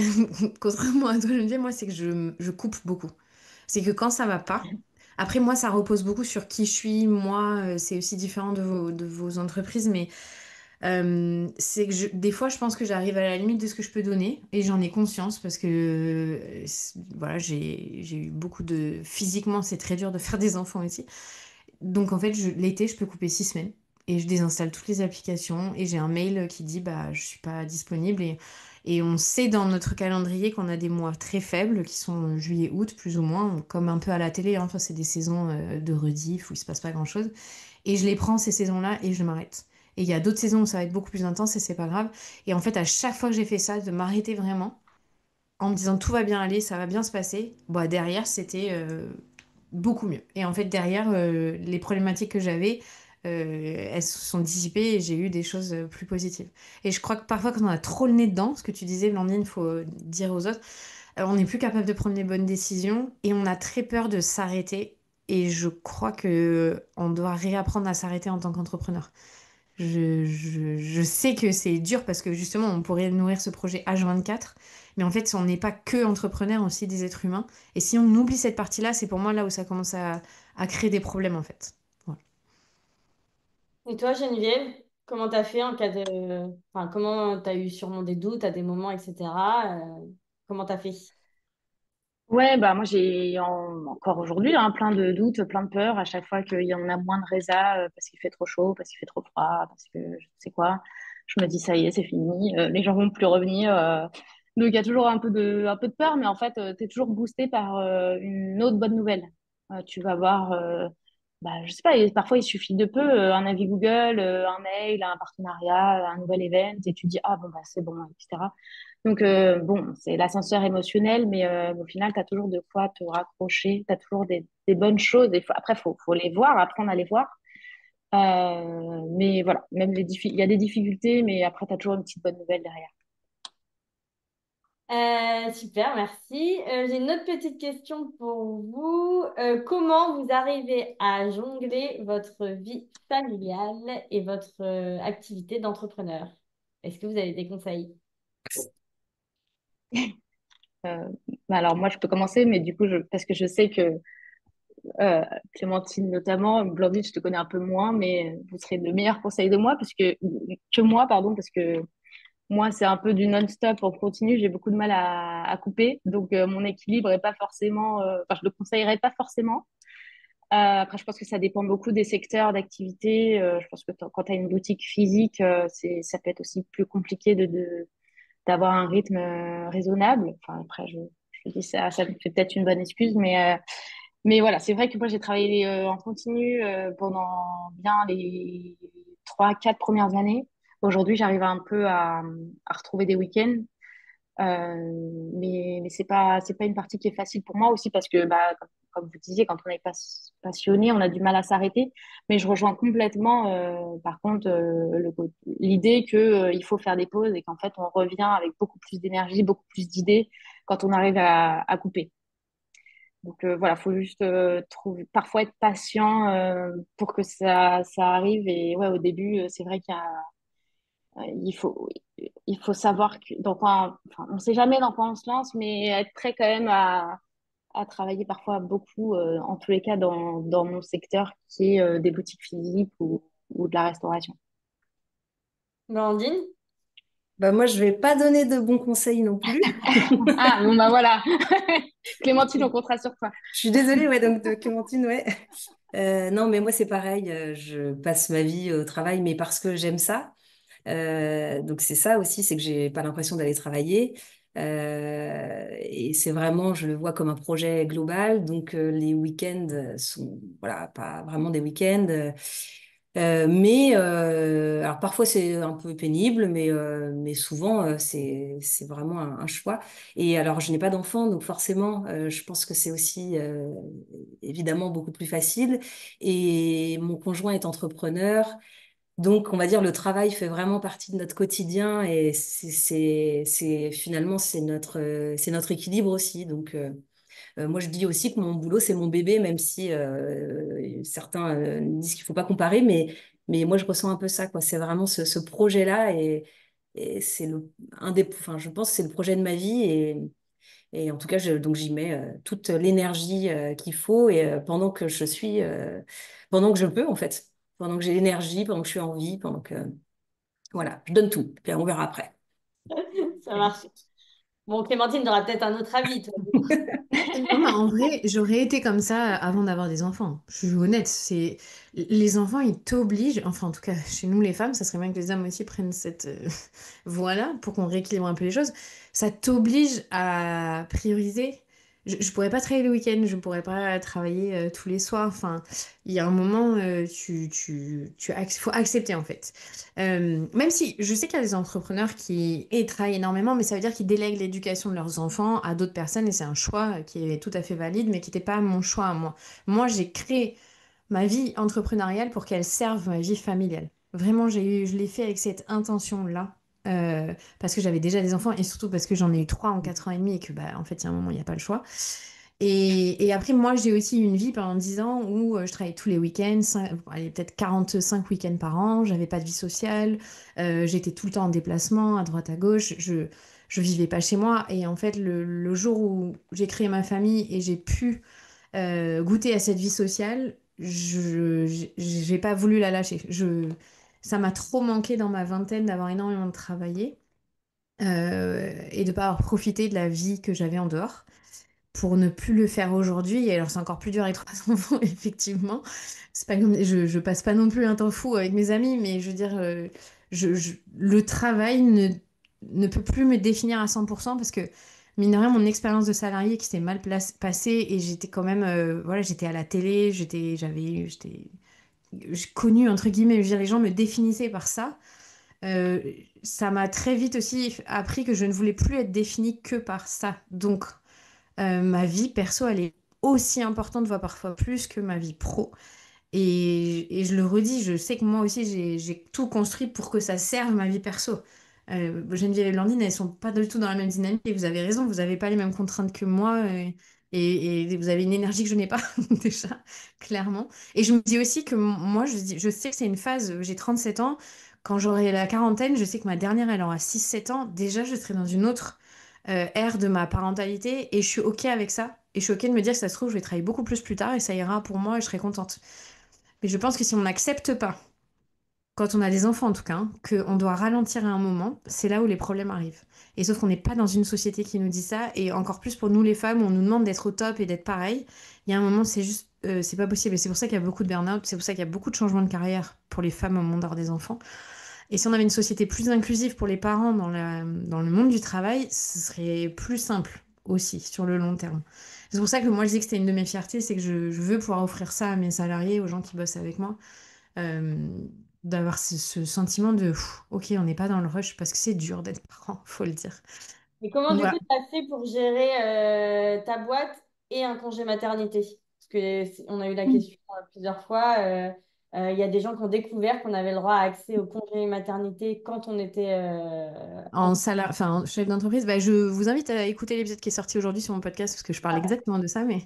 contrairement à toi, Geneviève, moi, c'est que je coupe beaucoup. C'est que quand ça va pas, après moi, ça repose beaucoup sur qui je suis. Moi, c'est aussi différent de vos entreprises, mais c'est que des fois, je pense que j'arrive à la limite de ce que je peux donner et j'en ai conscience parce que voilà, j'ai eu beaucoup de... Physiquement, c'est très dur de faire des enfants aussi. Donc en fait, l'été, je peux couper 6 semaines et je désinstalle toutes les applications et j'ai un mail qui dit bah je suis pas disponible et on sait dans notre calendrier qu'on a des mois très faibles qui sont juillet-août plus ou moins, comme un peu à la télé, hein. Enfin, c'est des saisons de rediff où il se passe pas grand-chose. Et je les prends ces saisons-là et je m'arrête. Et il y a d'autres saisons où ça va être beaucoup plus intense et c'est pas grave. Et en fait, à chaque fois que j'ai fait ça, de m'arrêter vraiment, en me disant tout va bien aller, ça va bien se passer, bah, derrière, c'était beaucoup mieux. Et en fait, derrière, les problématiques que j'avais, elles se sont dissipées et j'ai eu des choses plus positives. Et je crois que parfois, quand on a trop le nez dedans, ce que tu disais, Blandine, il faut dire aux autres, on n'est plus capable de prendre les bonnes décisions et on a très peur de s'arrêter. Et je crois que on doit réapprendre à s'arrêter en tant qu'entrepreneur. Je sais que c'est dur parce que justement, on pourrait nourrir ce projet H24, mais en fait, on n'est pas que entrepreneur, aussi des êtres humains. Et si on oublie cette partie-là, c'est pour moi là où ça commence à créer des problèmes en fait. Voilà. Et toi, Geneviève, comment t'as fait en cas de... Enfin, comment t'as eu sûrement des doutes à des moments, etc. Comment t'as fait? Ouais, bah moi encore aujourd'hui hein, plein de doutes, plein de peurs à chaque fois qu'il y en a moins de résa parce qu'il fait trop chaud, parce qu'il fait trop froid, parce que je sais quoi. Je me dis ça y est, c'est fini, les gens vont plus revenir. Donc il y a toujours un peu de peur, mais en fait tu es toujours boosté par une autre bonne nouvelle. Tu vas voir, bah, je sais pas, parfois il suffit de peu, un avis Google, un mail, un partenariat, un nouvel event, et tu dis ah bon bah c'est bon, etc. Donc, bon, c'est l'ascenseur émotionnel, mais au final, tu as toujours de quoi te raccrocher, tu as toujours des bonnes choses. Après, faut les voir, apprendre à les voir. Mais voilà, même il y a des difficultés, mais après, tu as toujours une petite bonne nouvelle derrière. Super, merci. J'ai une autre petite question pour vous. Comment vous arrivez à jongler votre vie familiale et votre activité d'entrepreneur? Est-ce que vous avez des conseils? Euh, bah alors, moi, je peux commencer, mais du coup, parce que je sais que Clémentine notamment, Blandine, je te connais un peu moins, mais vous serez de meilleurs conseils de moi, que moi, pardon, parce que moi, c'est un peu du non-stop en continu. J'ai beaucoup de mal à couper. Donc, mon équilibre est pas forcément. Enfin, je le conseillerais pas forcément. Après, je pense que ça dépend beaucoup des secteurs d'activité. Je pense que quand tu as une boutique physique, ça peut être aussi plus compliqué d'avoir un rythme raisonnable. Enfin, après, je dis ça, ça me fait peut-être une bonne excuse, mais voilà, c'est vrai que moi, j'ai travaillé en continu pendant bien les 3, 4 premières années. Aujourd'hui, j'arrive un peu à retrouver des week-ends. Mais c'est pas une partie qui est facile pour moi aussi parce que, bah, comme vous disiez, quand on est passionné, on a du mal à s'arrêter. Mais je rejoins complètement, par contre, l'idée que, il faut faire des pauses et qu'en fait, on revient avec beaucoup plus d'énergie, beaucoup plus d'idées quand on arrive à couper. Donc voilà, faut juste parfois être patient pour que ça arrive. Et ouais, au début, c'est vrai il faut, il faut savoir dans quoi, enfin, on sait jamais dans quoi on se lance, mais être prêt quand même à travailler parfois beaucoup, en tous les cas dans mon secteur qui est des boutiques physiques ou de la restauration. Blandine? Bah moi, je vais pas donner de bons conseils non plus. Ah, bon bah voilà. Clémentine, on comptera sur toi. Je suis désolée, ouais, donc de Clémentine, ouais. Non, mais moi, c'est pareil. Je passe ma vie au travail, mais parce que j'aime ça. Donc c'est ça aussi, c'est que j'ai pas l'impression d'aller travailler. Et c'est vraiment, je le vois comme un projet global. Donc les week-ends sont, voilà, pas vraiment des week-ends. Mais alors parfois c'est un peu pénible, mais souvent c'est vraiment un choix. Et alors je n'ai pas d'enfant, donc forcément je pense que c'est aussi évidemment beaucoup plus facile. Et mon conjoint est entrepreneur. Donc, on va dire le travail fait vraiment partie de notre quotidien et finalement c'est notre équilibre aussi. Donc, moi je dis aussi que mon boulot c'est mon bébé, même si certains disent qu'il faut pas comparer, Mais moi, je ressens un peu ça, quoi. C'est vraiment ce projet-là et c'est enfin, je pense que c'est le projet de ma vie et en tout cas, donc j'y mets toute l'énergie qu'il faut et pendant que je peux, en fait. Pendant que j'ai l'énergie, pendant que je suis en vie, voilà, je donne tout. Puis on verra après. Ça marche. Bon, Clémentine, tu auras peut-être un autre avis, toi. Du coup. Non, mais en vrai, j'aurais été comme ça avant d'avoir des enfants. Je suis honnête, c'est les enfants, ils t'obligent, enfin en tout cas chez nous les femmes, ça serait bien que les hommes aussi prennent cette voie-là pour qu'on rééquilibre un peu les choses. Ça t'oblige à prioriser. Je pourrais pas travailler le week-end, je pourrais pas travailler tous les soirs. Enfin, il y a un moment, faut accepter en fait. Même si je sais qu'il y a des entrepreneurs qui travaillent énormément, mais ça veut dire qu'ils délèguent l'éducation de leurs enfants à d'autres personnes et c'est un choix qui est tout à fait valide, mais qui n'était pas mon choix à moi. Moi, j'ai créé ma vie entrepreneuriale pour qu'elle serve ma vie familiale. Vraiment, je l'ai fait avec cette intention-là. Parce que j'avais déjà des enfants et surtout parce que j'en ai eu trois en 4 ans et demi et que bah en fait il y a un moment il n'y a pas le choix. Et après, moi, j'ai aussi eu une vie pendant 10 ans où je travaillais tous les week-ends, allez, peut-être 45 week-ends par an, j'avais pas de vie sociale, j'étais tout le temps en déplacement, à droite, à gauche, je vivais pas chez moi. Et en fait, le jour où j'ai créé ma famille et j'ai pu goûter à cette vie sociale, j'ai pas voulu la lâcher. Ça m'a trop manqué dans ma vingtaine d'avoir énormément de travaillé et de pas avoir profité de la vie que j'avais en dehors pour ne plus le faire aujourd'hui. Et alors, c'est encore plus dur avec trois enfants, effectivement. C'est pas comme, je passe pas non plus un temps fou avec mes amis, mais je veux dire, le travail ne peut plus me définir à 100% parce que, mine de rien, mon expérience de salarié qui s'est mal passée et j'étais quand même, voilà, j'étais à la télé, j'ai connu, entre guillemets, je veux dire, les gens me définissaient par ça. Euh, Ça m'a très vite aussi appris que je ne voulais plus être définie que par ça. Donc, ma vie perso, elle est aussi importante, voire parfois plus que ma vie pro. Et je le redis, je sais que moi aussi, j'ai tout construit pour que ça serve ma vie perso. Geneviève et Blandine, elles sont pas du tout dans la même dynamique. Et vous avez raison, vous n'avez pas les mêmes contraintes que moi. Et vous avez une énergie que je n'ai pas, déjà, clairement. Et je me dis aussi que moi, je sais que c'est une phase, j'ai 37 ans. Quand j'aurai la quarantaine, je sais que ma dernière, elle aura 6 7 ans. Déjà, je serai dans une autre ère de ma parentalité. Et je suis OK avec ça. Et je suis OK de me dire que ça se trouve, je vais travailler beaucoup plus tard et ça ira pour moi et je serai contente. Mais je pense que si on n'accepte pas, quand on a des enfants en tout cas, hein, qu'on doit ralentir à un moment, c'est là où les problèmes arrivent. Et sauf qu'on n'est pas dans une société qui nous dit ça, et encore plus pour nous les femmes, où on nous demande d'être au top et d'être pareil. Il y a un moment, c'est juste, c'est pas possible. Et c'est pour ça qu'il y a beaucoup de burn-out, c'est pour ça qu'il y a beaucoup de changements de carrière pour les femmes au moment d'avoir des enfants. Et si on avait une société plus inclusive pour les parents dans le monde du travail, ce serait plus simple aussi sur le long terme. C'est pour ça que moi je dis que c'était une de mes fiertés, c'est que je veux pouvoir offrir ça à mes salariés, aux gens qui bossent avec moi, euh, d'avoir ce sentiment de ok, on n'est pas dans le rush parce que c'est dur d'être parent, faut le dire. Et comment, Donc du coup, voilà. tu as fait pour gérer ta boîte et un congé maternité? Parce que on a eu la question plusieurs fois. Il y a des gens qui ont découvert qu'on avait le droit à accès au congé maternité quand on était Enfin, en chef d'entreprise, bah, je vous invite à écouter l'épisode qui est sorti aujourd'hui sur mon podcast parce que je parle exactement de ça. Mais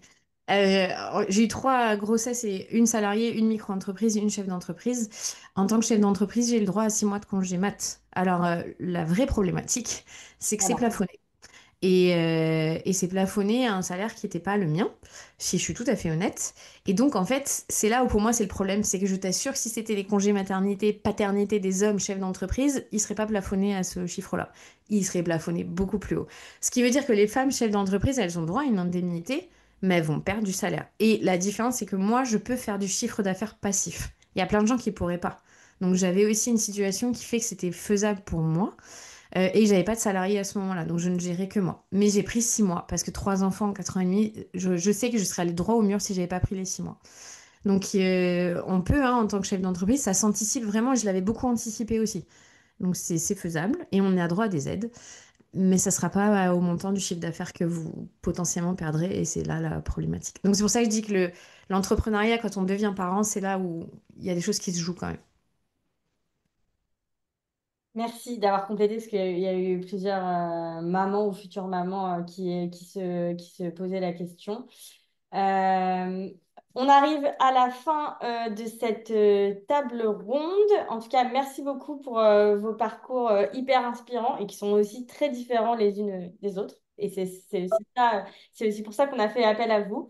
j'ai eu trois grossesses et une salariée, une micro-entreprise, une chef d'entreprise. En tant que chef d'entreprise, j'ai le droit à 6 mois de congé mat. Alors, la vraie problématique, c'est que c'est Voilà. plafonné. Et c'est plafonné à un salaire qui n'était pas le mien, si je suis tout à fait honnête. Et donc, en fait, c'est là où pour moi c'est le problème, c'est que je t'assure que si c'était les congés maternité, paternité des hommes chefs d'entreprise, ils ne seraient pas plafonnés à ce chiffre-là. Ils seraient plafonnés beaucoup plus haut. Ce qui veut dire que les femmes chefs d'entreprise, elles ont droit à une indemnité, mais elles vont perdre du salaire. Et la différence, c'est que moi, je peux faire du chiffre d'affaires passif. Il y a plein de gens qui ne pourraient pas. Donc, j'avais aussi une situation qui fait que c'était faisable pour moi. Et j'avais pas de salarié à ce moment-là, donc je ne gérais que moi. Mais j'ai pris 6 mois, parce que trois enfants en 4 ans et demi, je sais que je serais allée droit au mur si j'avais pas pris les 6 mois. Donc on peut, hein, en tant que chef d'entreprise, ça s'anticipe vraiment, et je l'avais beaucoup anticipé aussi. Donc c'est faisable, et on a droit à des aides, mais ça sera pas au montant du chiffre d'affaires que vous potentiellement perdrez, et c'est là la problématique. Donc c'est pour ça que je dis que l'entrepreneuriat, quand on devient parent, c'est là où il y a des choses qui se jouent quand même. Merci d'avoir complété, parce qu'il y a eu plusieurs mamans ou futures mamans qui se posaient la question. Euh, On arrive à la fin de cette table ronde. En tout cas, merci beaucoup pour vos parcours hyper inspirants et qui sont aussi très différents les unes des autres. Et c'est aussi pour ça qu'on a fait appel à vous.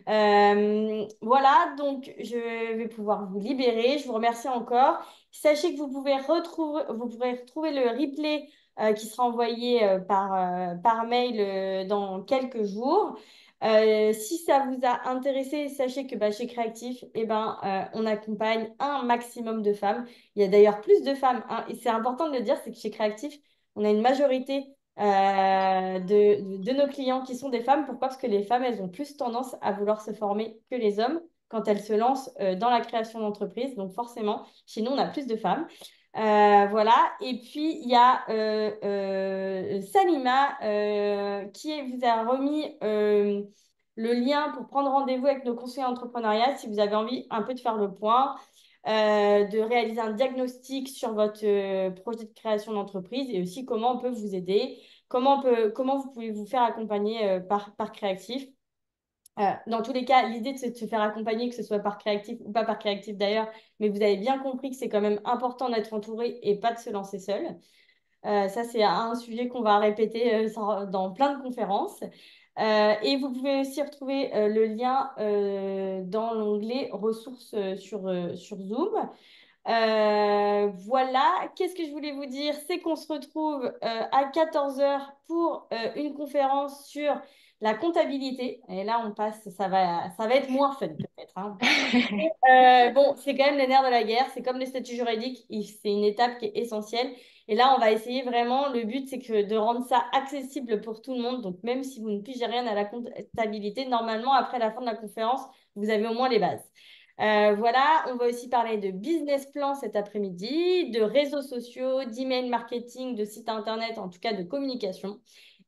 Voilà, donc je vais pouvoir vous libérer. Je vous remercie encore. Sachez que vous pourrez retrouver le replay qui sera envoyé par mail dans quelques jours. Si ça vous a intéressé, sachez que chez Créatif, on accompagne un maximum de femmes. Il y a d'ailleurs plus de femmes, hein, et c'est important de le dire, c'est que chez Créatif, on a une majorité de nos clients qui sont des femmes. Pourquoi? Parce que les femmes, elles ont plus tendance à vouloir se former que les hommes quand elles se lancent dans la création d'entreprise. Donc forcément, chez nous, on a plus de femmes. Voilà. Et puis, il y a Salima qui vous a remis le lien pour prendre rendez-vous avec nos conseillers entrepreneuriat si vous avez envie un peu de faire le point, de réaliser un diagnostic sur votre projet de création d'entreprise et aussi comment on peut vous aider, comment vous pouvez vous faire accompagner par Créatif. Dans tous les cas, l'idée c'est de se faire accompagner, que ce soit par Créatif ou pas par Créatif d'ailleurs, mais vous avez bien compris que c'est quand même important d'être entouré et pas de se lancer seul. Ça, c'est un sujet qu'on va répéter dans plein de conférences. Et vous pouvez aussi retrouver le lien dans l'onglet ressources sur Zoom. Voilà, qu'est-ce que je voulais vous dire? C'est qu'on se retrouve à 14 heures pour une conférence sur la comptabilité. Et là, ça va être moins fun peut-être, hein. Bon, c'est quand même le nerf de la guerre, c'est comme les statuts juridiques, c'est une étape qui est essentielle. Et là, on va essayer vraiment, le but, c'est que de rendre ça accessible pour tout le monde. Donc, même si vous ne pigez rien à la comptabilité, normalement, après la fin de la conférence, vous avez au moins les bases. Voilà, on va aussi parler de business plan cet après-midi, de réseaux sociaux, d'email marketing, de sites internet, en tout cas de communication.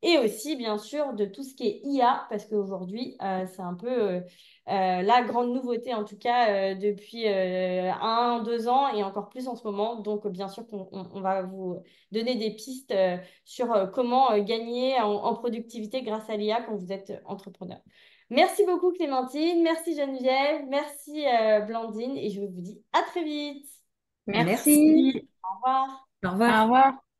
Et aussi, bien sûr, de tout ce qui est IA, parce qu'aujourd'hui, c'est un peu la grande nouveauté, en tout cas, depuis 1, 2 ans et encore plus en ce moment. Donc, bien sûr qu'on va vous donner des pistes sur comment gagner en productivité grâce à l'IA quand vous êtes entrepreneur. Merci beaucoup Clémentine, merci Geneviève, merci Blandine et je vous dis à très vite. Merci. Merci. Au revoir. Au Au revoir. revoir.